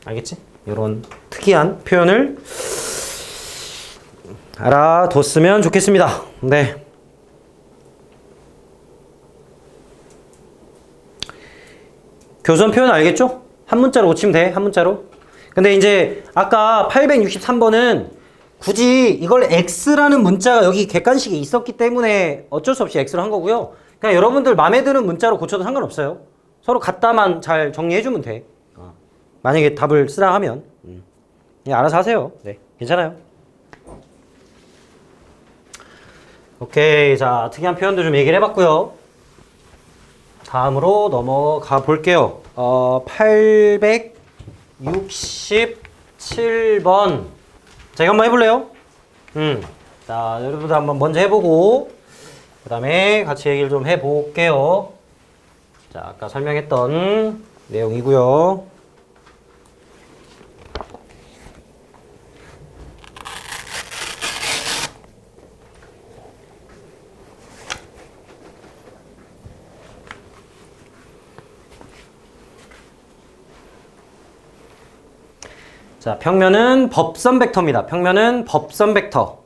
알겠지? 이런 특이한 표현을 알아뒀으면 좋겠습니다. 네. 교선 표현 알겠죠? 한 문자로 고치면 돼. 한 문자로. 근데 이제 아까 863번은 굳이 이걸 x라는 문자가 여기 객관식에 있었기 때문에 어쩔 수 없이 x로 한 거고요. 그냥 여러분들 마음에 드는 문자로 고쳐도 상관없어요. 서로 갖다만 잘 정리해주면 돼. 만약에 답을 쓰라 하면 그냥 알아서 하세요. 네, 괜찮아요. 오케이, 자, 특이한 표현도 좀 얘기를 해봤고요. 다음으로 넘어가 볼게요. 867번. 자, 이거 한번 해볼래요? 자, 여러분들 한번 먼저 해보고 그 다음에 같이 얘기를 좀 해볼게요. 자, 아까 설명했던 내용이고요. 자, 평면은 법선 벡터입니다. 평면은 법선 벡터.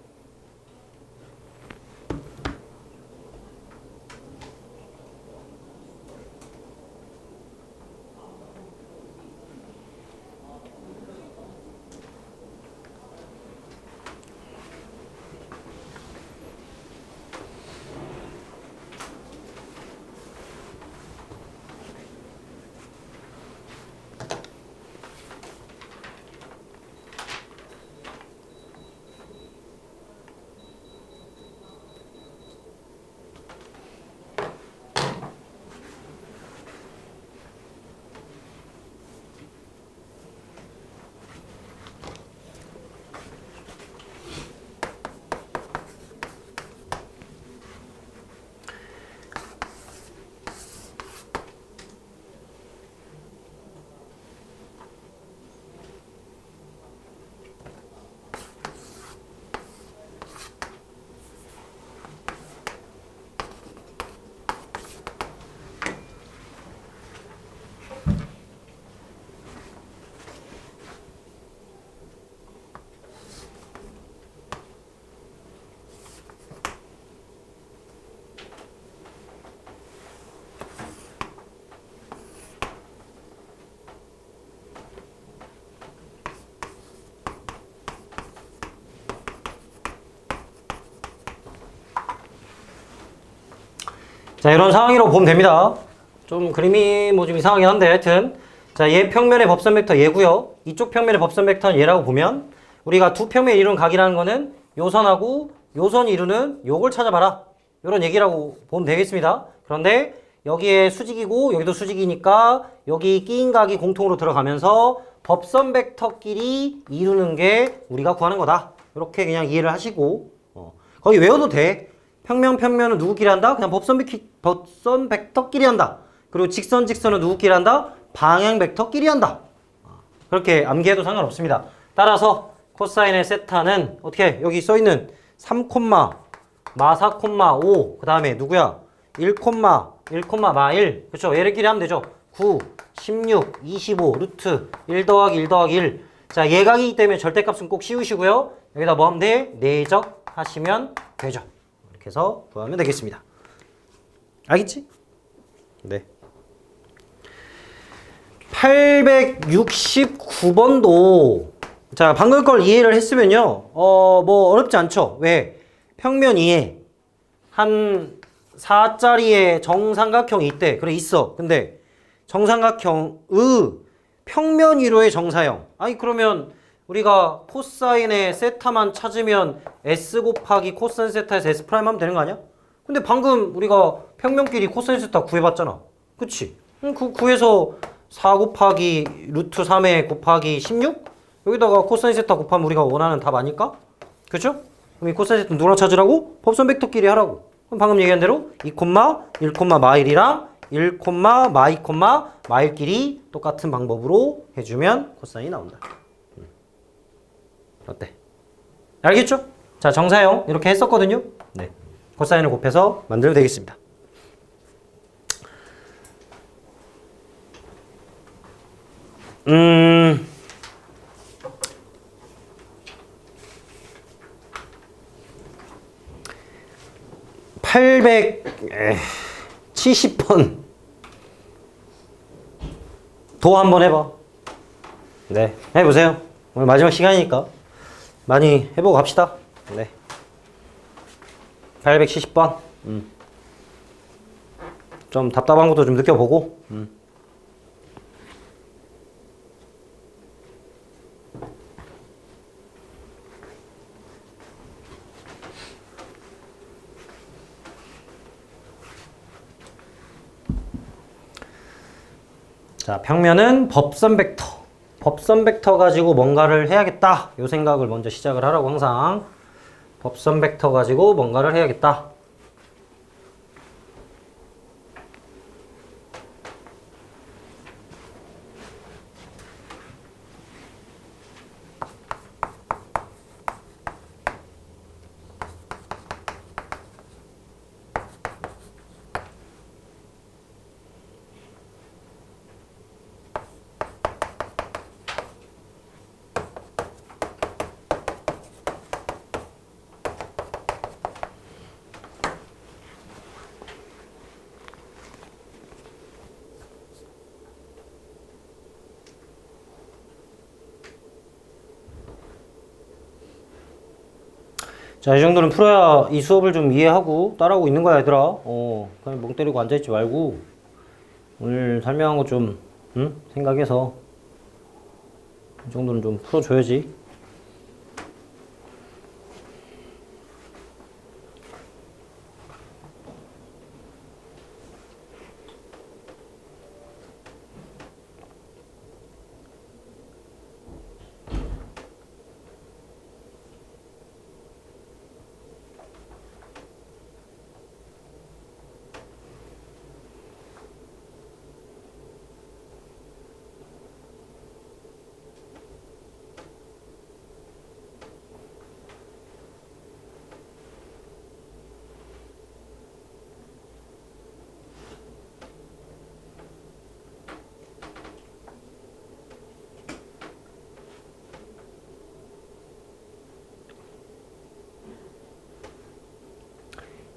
자, 이런 상황이라고 보면 됩니다. 좀 그림이 뭐 좀 이상하긴 한데 하여튼 자, 얘 평면의 법선 벡터 얘고요. 이쪽 평면의 법선 벡터는 얘라고 보면 우리가 두 평면을 이루는 각이라는 거는 요 선하고 요 선이 이루는 요걸 찾아봐라. 이런 얘기라고 보면 되겠습니다. 그런데 여기에 수직이고 여기도 수직이니까 여기 끼인 각이 공통으로 들어가면서 법선 벡터끼리 이루는 게 우리가 구하는 거다. 이렇게 그냥 이해를 하시고 거기 외워도 돼. 평면은 누구끼리 한다? 그냥 법선 벡터끼리 한다. 그리고 직선은 누구끼리 한다? 방향 벡터끼리 한다. 그렇게 암기해도 상관없습니다. 따라서 코사인의 세타는 어떻게 여기 써있는 3, 마 4, 5 그 다음에 누구야? 1, 마 1 그쵸? 얘네끼리 하면 되죠. 9, 16, 25 루트 1 더하기 1 더하기 1 자, 예각이기 때문에 절대값은 꼭 씌우시고요. 여기다 뭐 하면 돼? 내적 하시면 되죠. 이렇게 해서 구하면 되겠습니다. 알겠지? 네. 869번도 자, 방금 걸 이해를 했으면요. 뭐 어렵지 않죠. 왜? 평면 위에 한 4짜리의 정삼각형이 있대. 그래 있어. 근데 정삼각형의 평면 위로의 정사형. 아니 그러면 우리가 코사인의 세타만 찾으면 S 곱하기 코사인 세타에서 S 프라임 하면 되는 거 아니야? 근데 방금 우리가 평면끼리 코사인 세타 구해봤잖아. 그치? 그 구해서 4 곱하기 루트 3에 곱하기 16? 여기다가 코사인 세타 곱하면 우리가 원하는 답 아닐까? 그쵸? 그럼 이 코사인 세타 누구랑 찾으라고? 법선 벡터끼리 하라고. 그럼 방금 얘기한 대로 2, 1, 마 1이랑 1, 마 2, 마 1끼리 똑같은 방법으로 해주면 코사인이 나온다. 어때? 알겠죠? 자, 정사형 이렇게 했었거든요. 네. 코사인을 곱해서 만들면 되겠습니다. 음... 870번 도 한번 해봐. 네, 해보세요. 오늘 마지막 시간이니까 많이 해보고 갑시다. 네, 870번 좀 답답한 것도 좀 느껴보고 자, 평면은 법선 벡터. 법선 벡터 가지고 뭔가를 해야겠다. 요 생각을 먼저 시작을 하라고 항상. 법선 벡터 가지고 뭔가를 해야겠다. 자, 이 정도는 풀어야 이 수업을 좀 이해하고 따라오고 있는 거야, 얘들아. 그냥 멍 때리고 앉아있지 말고 오늘 설명한 거 좀 생각해서 이 정도는 좀 풀어줘야지.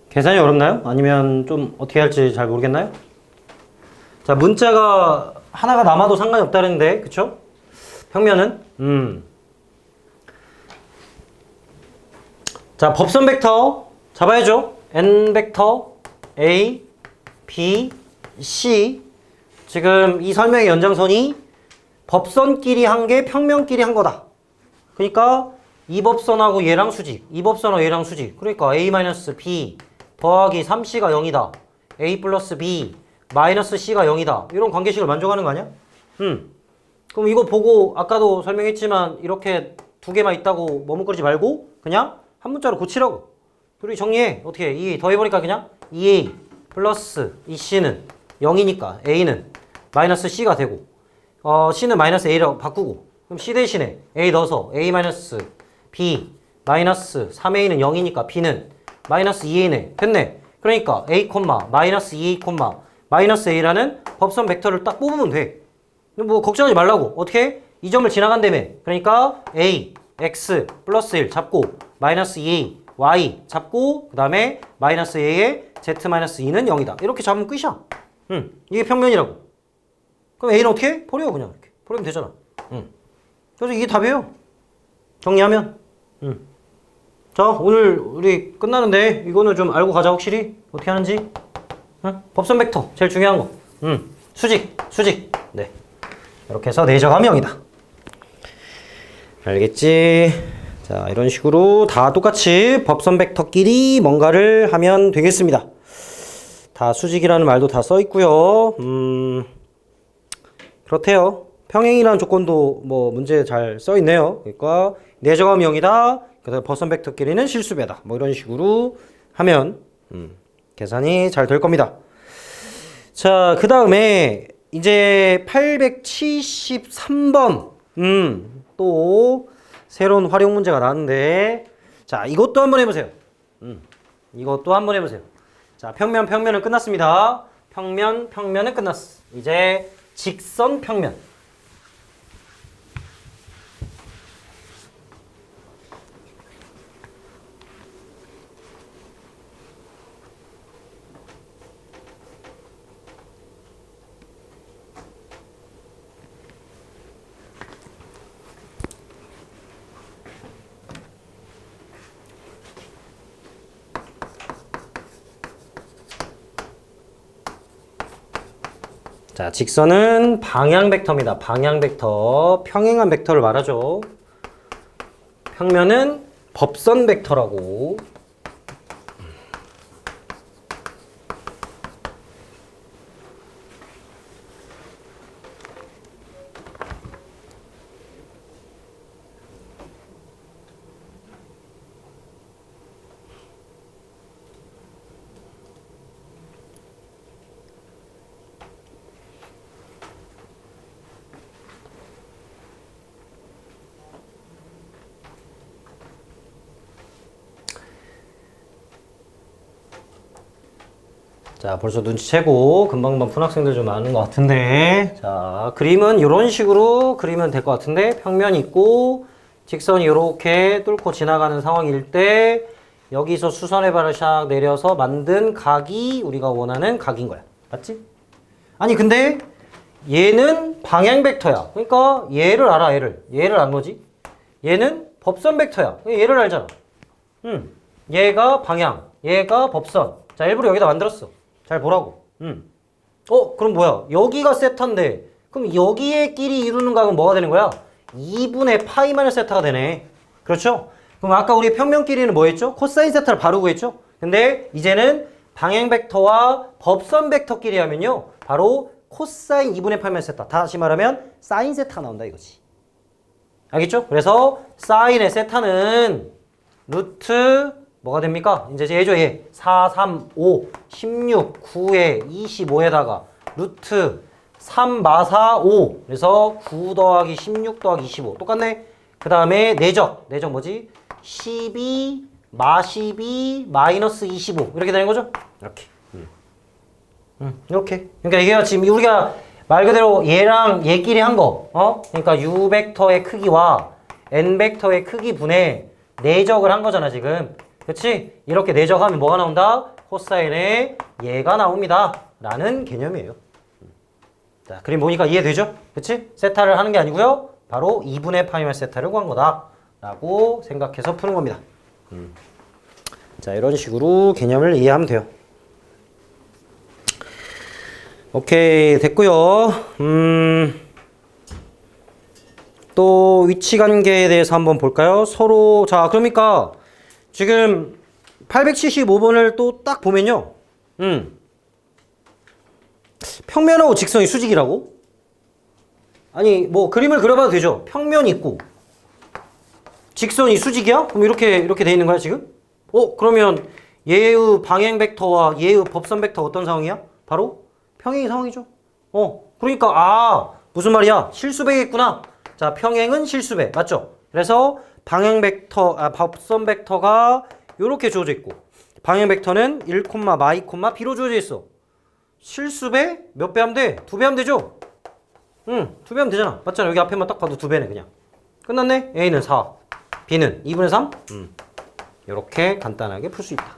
계산이 어렵나요? 아니면 좀 어떻게 할지 잘 모르겠나요? 자, 문자가 하나가 남아도 상관이 없다는데, 그쵸? 평면은, 자, 법선 벡터 잡아야죠. n 벡터 A, B, C. 지금 이 설명의 연장선이 법선끼리 한 게 평면끼리 한 거다. 그러니까 이 법선하고 얘랑 수직, 이 법선하고 얘랑 수직. 그러니까 A-B 더하기 3C가 0이다. A 플러스 B 마이너스 C가 0이다. 이런 관계식을 만족하는 거 아니야? 그럼 이거 보고 아까도 설명했지만 이렇게 두 개만 있다고 머뭇거리지 말고 그냥 한 문자로 고치라고. 그리고 정리해. 어떻게 해? 이 더해보니까 그냥 2A 플러스 이 C는 0이니까 A는 마이너스 C가 되고 C는 마이너스 A라고 바꾸고 그럼 C 대신에 A 넣어서 A 마이너스 B 마이너스 3A는 0이니까 B는 마이너스 2A네. 됐네. 그러니까 A, 마이너스 2A, 마이너스 A라는 법선 벡터를 딱 뽑으면 돼. 뭐 걱정하지 말라고. 어떻게 해? 이 점을 지나간다며. 그러니까 A, X 플러스 1 잡고 마이너스 2A, Y 잡고 그 다음에 마이너스 A의 Z 마이너스 2는 0이다. 이렇게 잡으면 끝이야. 이게 평면이라고. 그럼 A는 어떻게 해? 버려 그냥 이렇게. 버리면 되잖아. 그래서 이게 답이에요. 정리하면. 자, 오늘 우리 끝나는데 이거는 좀 알고 가자 확실히. 어떻게 하는지. 법선 벡터 제일 중요한 거. 수직. 네. 이렇게 해서 내적하면 0이다. 알겠지? 자, 이런 식으로 다 똑같이 법선 벡터끼리 뭔가를 하면 되겠습니다. 다 수직이라는 말도 다 써 있고요. 그렇대요. 평행이라는 조건도 뭐 문제 잘 써 있네요. 그러니까 내적하면 0이다. 그다음에 법선 벡터끼리는 실수배다. 뭐 이런 식으로 하면 계산이 잘 될 겁니다. 자, 그 다음에 이제 873번 또 새로운 활용 문제가 나왔는데 자, 이것도 한번 해보세요. 이것도 한번 해보세요. 자, 평면은 끝났습니다. 평면은 끝났어. 이제 직선 평면. 자, 직선은 방향 벡터입니다. 방향 벡터. 평행한 벡터를 말하죠. 평면은 법선 벡터라고. 자, 벌써 눈치채고 금방 푼 학생들 좀 많은 것 같은데 자, 그림은 이런 식으로 그리면 될 것 같은데 평면이 있고 직선이 이렇게 뚫고 지나가는 상황일 때 여기서 수선의 발을 샥 내려서 만든 각이 우리가 원하는 각인 거야. 맞지? 아니 근데 얘는 방향 벡터야. 그러니까 얘를 알아. 얘를 안 거지? 얘는 법선 벡터야. 얘를 알잖아. 얘가 방향, 얘가 법선. 자, 일부러 여기다 만들었어. 잘 보라고. 그럼 뭐야? 여기가 세타인데 그럼 여기에 끼리 이루는 각은 뭐가 되는 거야? 2분의 파이 마이너스 세타가 되네. 그렇죠? 그럼 아까 우리 평면끼리는 뭐 했죠? 코사인 세타를 바로 구했죠? 근데 이제는 방향 벡터와 법선 벡터끼리 하면요. 바로 코사인 2분의 파이 마이너스 세타. 다시 말하면 사인 세타가 나온다 이거지. 알겠죠? 그래서 사인의 세타는 루트 뭐가 됩니까? 이제 얘죠, 얘. 4, 3, 5, 16, 9에 25에다가 루트 3, 마, 4, 5. 그래서 9 더하기 16 더하기 25. 똑같네? 그 다음에 내적 뭐지? 12, 마 12, 마이너스 25. 이렇게 되는 거죠? 이렇게. 이렇게. 그러니까 이게 지금 우리가 말 그대로 얘랑 얘끼리 한 거. 그러니까 U 벡터의 크기와 N 벡터의 크기 분의 내적을 한 거잖아, 지금. 그치? 이렇게 내적하면 뭐가 나온다? 코사인의 얘가 나옵니다. 라는 개념이에요. 자, 그림 보니까 이해되죠? 그치? 세타를 하는 게 아니고요. 바로 2분의 파이 마이너스 세타를 구한 거다. 라고 생각해서 푸는 겁니다. 자, 이런 식으로 개념을 이해하면 돼요. 오케이, 됐고요. 또 위치 관계에 대해서 한번 볼까요? 서로 자, 그러니까 지금 875번을 또 딱 보면요. 평면하고 직선이 수직이라고? 아니, 뭐 그림을 그려봐도 되죠. 평면이 있고 직선이 수직이야? 그럼 이렇게 돼 있는 거야, 지금? 그러면 얘의 방향 벡터와 얘의 법선 벡터 어떤 상황이야? 바로 평행이 상황이죠. 그러니까 무슨 말이야? 실수배겠구나. 자, 평행은 실수배. 맞죠? 그래서 방향 벡터, 법선 벡터가 이렇게 주어져 있고 방향 벡터는 1, 마이, b로 주어져 있어. 실수배 몇 배 하면 돼? 2배 하면 되죠? 2배 하면 되잖아. 맞잖아. 여기 앞에만 딱 봐도 2배네, 그냥. 끝났네? A는 4, B는 2분의 3? 이렇게 간단하게 풀 수 있다.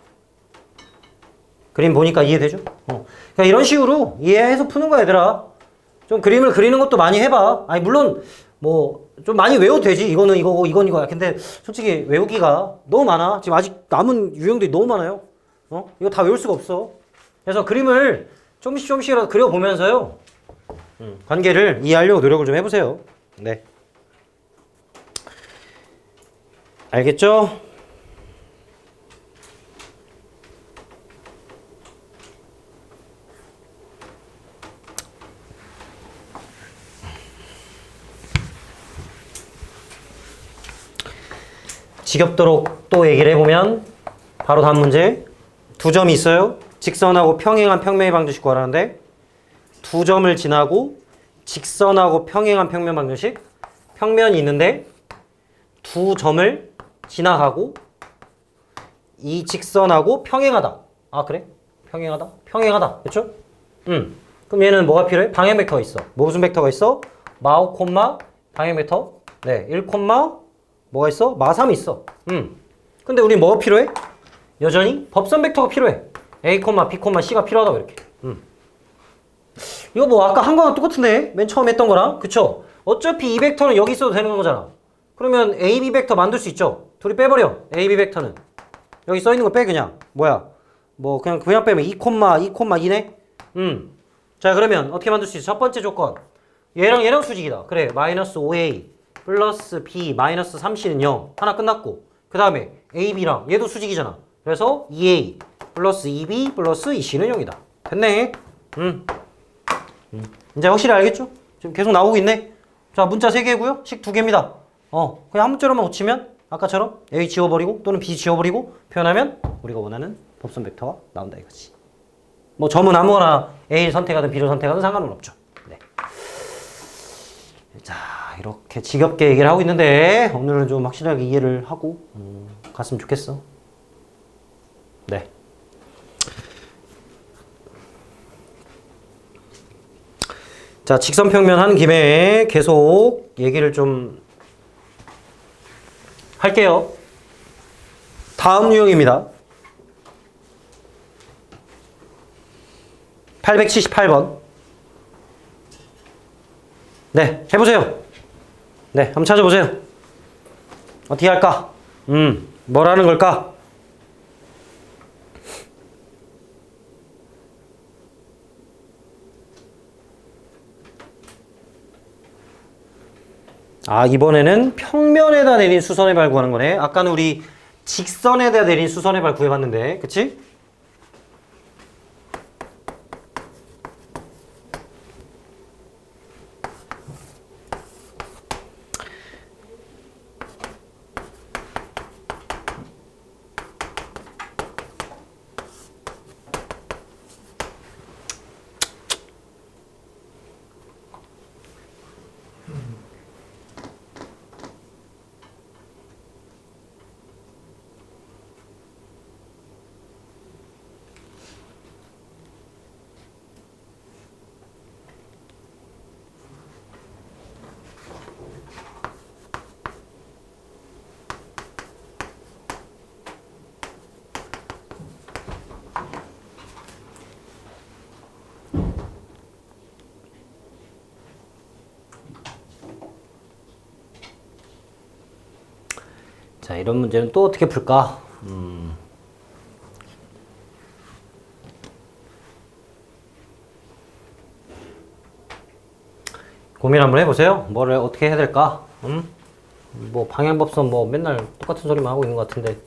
그림 보니까 이해되죠? 그러니까 이런 식으로 이해해서 푸는 거야, 얘들아. 좀 그림을 그리는 것도 많이 해봐. 아니, 물론, 뭐, 좀 많이 외워도 되지. 이거는 이거고, 이건 이거야. 근데 솔직히 외우기가 너무 많아. 지금 아직 남은 유형들이 너무 많아요. 이거 다 외울 수가 없어. 그래서 그림을 조금씩이라도 그려보면서요. 관계를 이해하려고 노력을 좀 해보세요. 네. 알겠죠? 지겹도록 또 얘기를 해보면 바로 다음 문제. 2점이 있어요. 직선하고 평행한 평면의 방정식 구하라는데 2점을 지나고 직선하고 평행한 평면 방정식. 평면이 있는데 2점을 지나가고 이 직선하고 평행하다. 그래? 평행하다. 그쵸? 그럼 얘는 뭐가 필요해? 방향 벡터가 있어. 무슨 벡터가 있어? 마오, 방향 벡터. 네, 1, 뭐가 있어? 마3이 있어. 근데 우리 뭐가 필요해? 여전히 법선 벡터가 필요해. A, B, C가 필요하다고 이렇게. 이거 뭐 아까 한 거랑 똑같은데? 맨 처음 했던 거랑. 그쵸? 어차피 이 벡터는 여기 있어도 되는 거잖아. 그러면 A, B 벡터 만들 수 있죠? 둘이 빼버려. A, B 벡터는. 여기 써있는 거 빼, 그냥. 뭐야? 뭐 그냥 빼면 2,2,2네? 자, 그러면 어떻게 만들 수 있어? 첫 번째 조건. 얘랑 수직이다. 그래. 마이너스 5A 플러스 B 마이너스 3C는 0. 하나 끝났고. 그 다음에 AB랑 얘도 수직이잖아. 그래서 2A 플러스 2B 플러스 2C는 0이다. 됐네. 이제 확실히 알겠죠? 지금 계속 나오고 있네. 자, 문자 3개고요. 식 2개입니다. 그냥 한 문자로만 고치면 아까처럼 A 지워버리고 또는 B 지워버리고 표현하면 우리가 원하는 법선 벡터가 나온다 이거지. 뭐 점은 아무거나 A를 선택하든 B를 선택하든 상관은 없죠. 네. 자, 이렇게 지겹게 얘기를 하고 있는데 오늘은 좀 확실하게 이해를 하고 갔으면 좋겠어. 네. 자, 직선평면 하는 김에 계속 얘기를 좀 할게요. 다음 유형입니다. 878번. 네, 해보세요. 네, 한번 찾아보세요. 어떻게 할까? 뭐라는 걸까? 이번에는 평면에다 내린 수선의 발 구하는 거네. 아까는 우리 직선에다 내린 수선의 발 구해봤는데, 그치? 자, 이런 문제는 또 어떻게 풀까? 고민 한번 해보세요. 뭐를 어떻게 해야 될까? 뭐 방향법선 뭐 맨날 똑같은 소리만 하고 있는 것 같은데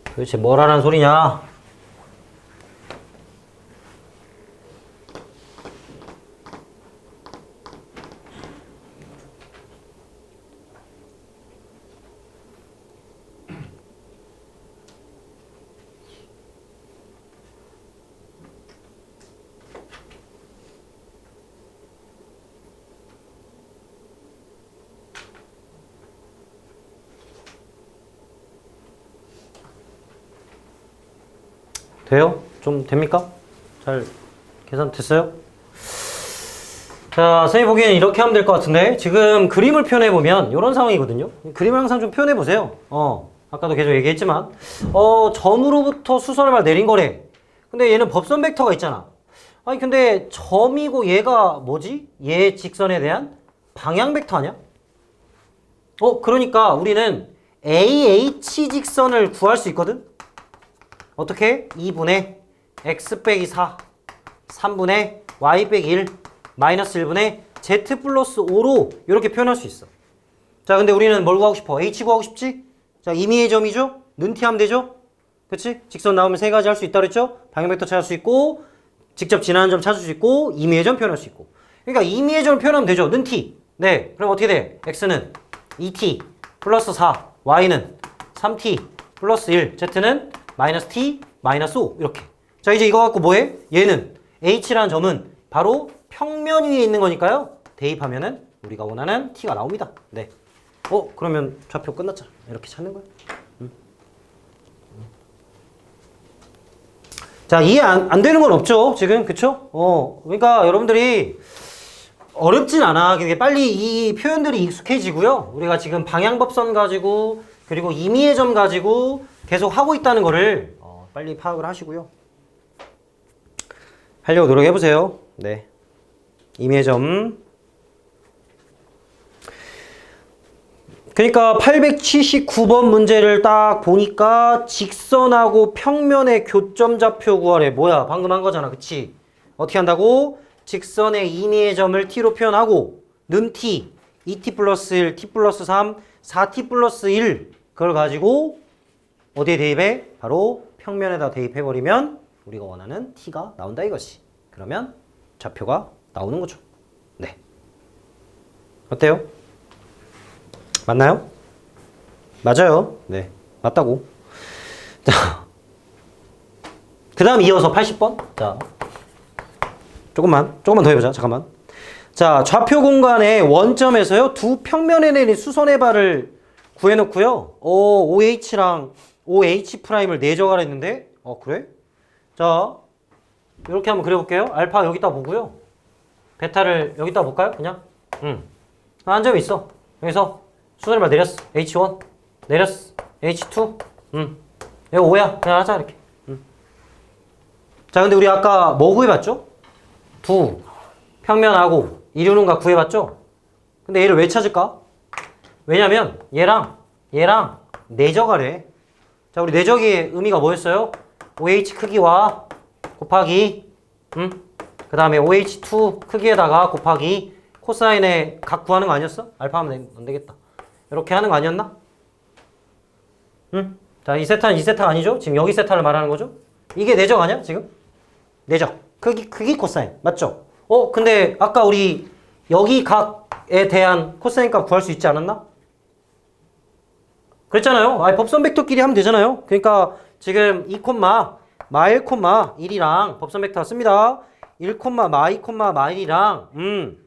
도대체 뭘 하라는 소리냐? 돼요? 좀 됩니까? 잘 계산 됐어요? 자, 선생님 보기엔 이렇게 하면 될 것 같은데 지금 그림을 표현해보면 이런 상황이거든요. 그림을 항상 좀 표현해보세요. 아까도 계속 얘기했지만 점으로부터 수선을 내린 거래. 근데 얘는 법선 벡터가 있잖아. 아니 근데 점이고 얘가 뭐지? 얘 직선에 대한 방향 벡터 아니야? 그러니까 우리는 AH 직선을 구할 수 있거든? 어떻게? 2분의 x 빼기 4, 3분의 y 빼기 1, 마이너스 1분의 z 플러스 5로 이렇게 표현할 수 있어. 자, 근데 우리는 뭘 구하고 싶어? h 구하고 싶지? 자, 임의의 점이죠? 는티 하면 되죠? 그치? 직선 나오면 세 가지 할 수 있다 그랬죠? 방향벡터 찾을 수 있고, 직접 지나는 점 찾을 수 있고, 임의의 점 표현할 수 있고. 그러니까 임의의 점을 표현하면 되죠? 는티. 네, 그럼 어떻게 돼? x는 2t 플러스 4, y는 3t 플러스 1, z는 마이너스 t, 마이너스 5 이렇게. 자, 이제 이거 갖고 뭐해? 얘는 h라는 점은 바로 평면 위에 있는 거니까요. 대입하면은 우리가 원하는 t가 나옵니다. 네. 그러면 좌표 끝났잖아. 이렇게 찾는 거야. 자, 이해 안 되는 건 없죠. 지금 그쵸? 그러니까 여러분들이 어렵진 않아. 빨리 이 표현들이 익숙해지고요. 우리가 지금 방향법선 가지고 그리고 임의의 점 가지고 계속 하고 있다는 거를 빨리 파악을 하시고요. 하려고 노력해보세요. 네. 임의의 점. 그러니까 879번 문제를 딱 보니까 직선하고 평면의 교점 좌표 구하래. 뭐야? 방금 한 거잖아. 그치? 어떻게 한다고? 직선의 임의의 점을 t로 표현하고 는 t, 2t 플러스 1, t 플러스 3, 4t 플러스 1 그걸 가지고 어디에 대입해? 바로 평면에다 대입해버리면 우리가 원하는 t가 나온다 이것이. 그러면 좌표가 나오는 거죠. 네. 어때요? 맞나요? 맞아요. 네. 맞다고. 자. 그 다음 이어서 80번. 자. 조금만 더 해보자. 잠깐만. 자, 좌표 공간의 원점에서요. 두 평면에 내린 수선의 발을 구해놓고요. OH랑 OH'을 내적하라 했는데 그래? 자, 이렇게 한번 그려볼게요. 알파 여기다 보고요. 베타를 여기다 볼까요? 그냥? 한 점이 있어. 여기서 수선의 발 내렸어. H1 내렸어. H2 이거 5야. 그냥 하자 이렇게. 자, 근데 우리 아까 뭐 구해봤죠? 두 평면하고 이루는가 구해봤죠? 근데 얘를 왜 찾을까? 왜냐면 얘랑 내적하래. 자, 우리 내적의 의미가 뭐였어요? OH 크기와 곱하기 그 다음에 OH2 크기에다가 곱하기 코사인의 각 구하는 거 아니었어? 알파 하면 안 되겠다. 이렇게 하는 거 아니었나? 자, 이 세타는 이 세타가 아니죠? 지금 여기 세타를 말하는 거죠? 이게 내적 아니야? 지금? 내적. 크기 코사인. 맞죠? 근데 아까 우리 여기 각에 대한 코사인 값 구할 수 있지 않았나? 그랬잖아요. 법선 벡터끼리 하면 되잖아요. 그러니까 지금 2, 마 1, 1이랑 법선 벡터 씁니다. 1, 마 2, 마 1이랑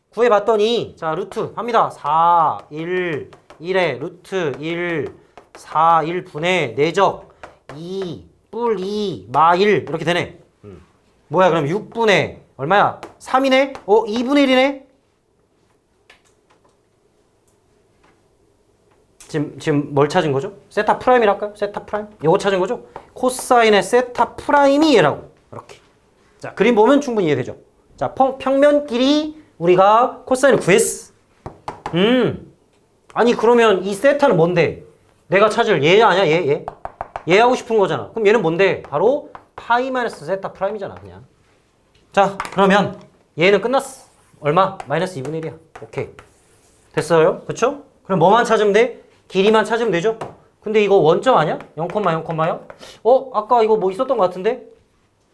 구해봤더니 자, 루트 합니다. 4, 1, 1에 루트 1, 4, 1 분의 내적 2, 뿔 2, 마 1 이렇게 되네. 뭐야 그럼 6분의 얼마야? 3이네? 2분의 1이네? 지금 뭘 찾은 거죠? 세타 프라임이랄까요? 세타 프라임? 이거 찾은 거죠? 코사인의 세타 프라임이 얘라고. 이렇게. 자, 그림 보면 충분히 이해되죠? 자, 평면끼리 우리가 코사인을 구했어. 아니 그러면 이 세타는 뭔데? 내가 찾을 얘 아니야? 얘 하고 싶은 거잖아. 그럼 얘는 뭔데? 바로 파이 마이너스 세타 프라임이잖아 그냥. 자, 그러면 얘는 끝났어. 얼마? 마이너스 2분의 1이야. 오케이. 됐어요? 그쵸? 그럼 뭐만 찾으면 돼? 길이만 찾으면 되죠? 근데 이거 원점 아니야? 0,0,0? 아까 이거 뭐 있었던 것 같은데?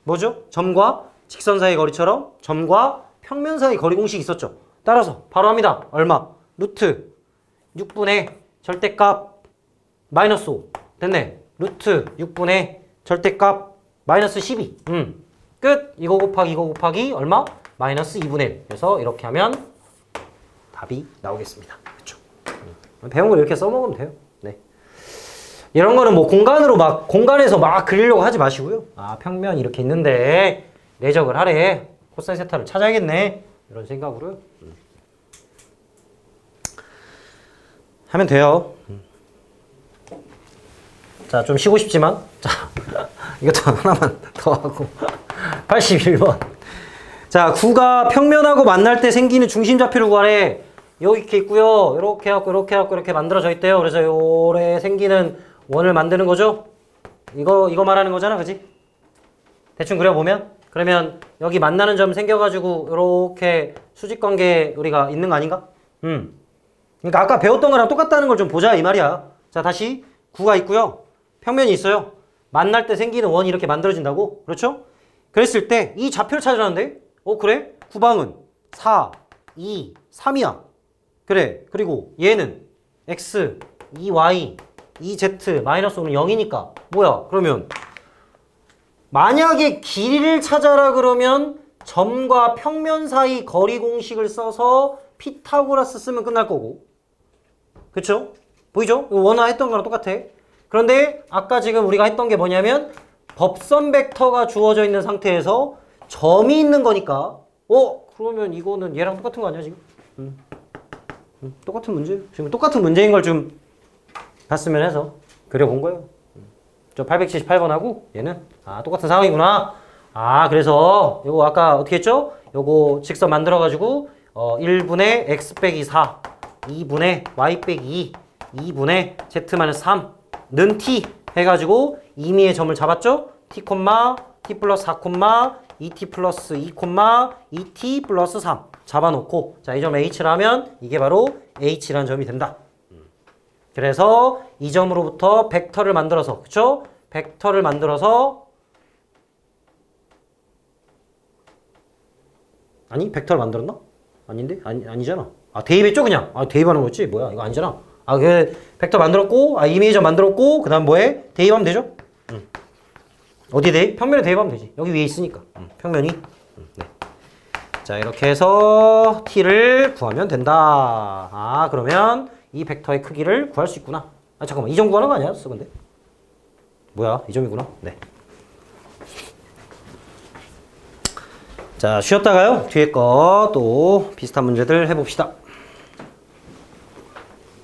뭐죠? 점과 직선 사이 거리처럼 점과 평면 사이 거리 공식 있었죠? 따라서 바로 합니다. 얼마? 루트 6분의 절대값 마이너스 5. 됐네. 루트 6분의 절대값 마이너스 12. 끝. 이거 곱하기 얼마? 마이너스 2분의 1. 그래서 이렇게 하면 답이 나오겠습니다. 그렇죠? 배운 걸 이렇게 써먹으면 돼요. 네. 이런 거는 뭐 공간에서 막 그리려고 하지 마시고요. 아, 평면 이렇게 있는데 내적을 하래. 코사인 세타를 찾아야겠네. 이런 생각으로요. 하면 돼요. 자, 좀 쉬고 싶지만, 자, 이것도 하나만 더 하고. 81번. 자, 구가 평면하고 만날 때 생기는 중심좌표를 구하래. 여기 이렇게 있고요. 이렇게 해갖고, 이렇게 만들어져 있대요. 그래서 요래 생기는 원을 만드는 거죠? 이거 말하는 거잖아, 그지? 대충 그려보면? 그러면 여기 만나는 점 생겨가지고, 이렇게 수직관계 우리가 있는 거 아닌가? 그러니까 아까 배웠던 거랑 똑같다는 걸 좀 보자, 이 말이야. 자, 다시. 구가 있고요. 평면이 있어요. 만날 때 생기는 원이 이렇게 만들어진다고? 그렇죠? 그랬을 때 이 좌표를 찾으라는데? 그래? 구방은 4, 2, 3이야. 그래. 그리고 얘는 x, 2y, 2z, 마이너스 5는 0이니까 뭐야? 그러면 만약에 길이를 찾아라 그러면 점과 평면 사이 거리 공식을 써서 피타고라스 쓰면 끝날 거고. 그쵸? 보이죠? 원화 했던 거랑 똑같아. 그런데 아까 지금 우리가 했던 게 뭐냐면 법선 벡터가 주어져 있는 상태에서 점이 있는 거니까 그러면 이거는 얘랑 똑같은 거 아니야 지금? 똑같은 문제. 지금 똑같은 문제인 걸 좀 봤으면 해서 그려본 거예요. 저 878번하고 얘는 똑같은 상황이구나. 그래서 요거 아까 어떻게 했죠? 요거 직선 만들어 가지고 1분의 x 빼기 4 2분의 y 빼기 2 2분의 z-3 는 t 해가지고 임의의 점을 잡았죠? t, t 플러스 4, 2t 플러스 2, 2t 플러스 3 잡아놓고 자, 이 점 h라면 이게 바로 h라는 점이 된다. 그래서 이 점으로부터 벡터를 만들어서 그쵸? 벡터를 만들어서 아니 벡터를 만들었나? 아닌데? 아니잖아. 대입했죠 그냥? 대입하는 거지? 뭐야 이거 아니잖아. 그 벡터 만들었고 이미지 점 만들었고 그 다음 뭐해? 대입하면 되죠? 어디에 대입? 평면에 대입하면 되지. 여기 위에 있으니까 평면이. 네. 자 이렇게 해서 t를 구하면 된다. 그러면 이 벡터의 크기를 구할 수 있구나. 잠깐만 이 점 구하는 거 아니었어 근데? 뭐야 이 점이구나. 네. 자 쉬었다가요 뒤에 거 또 비슷한 문제들 해봅시다.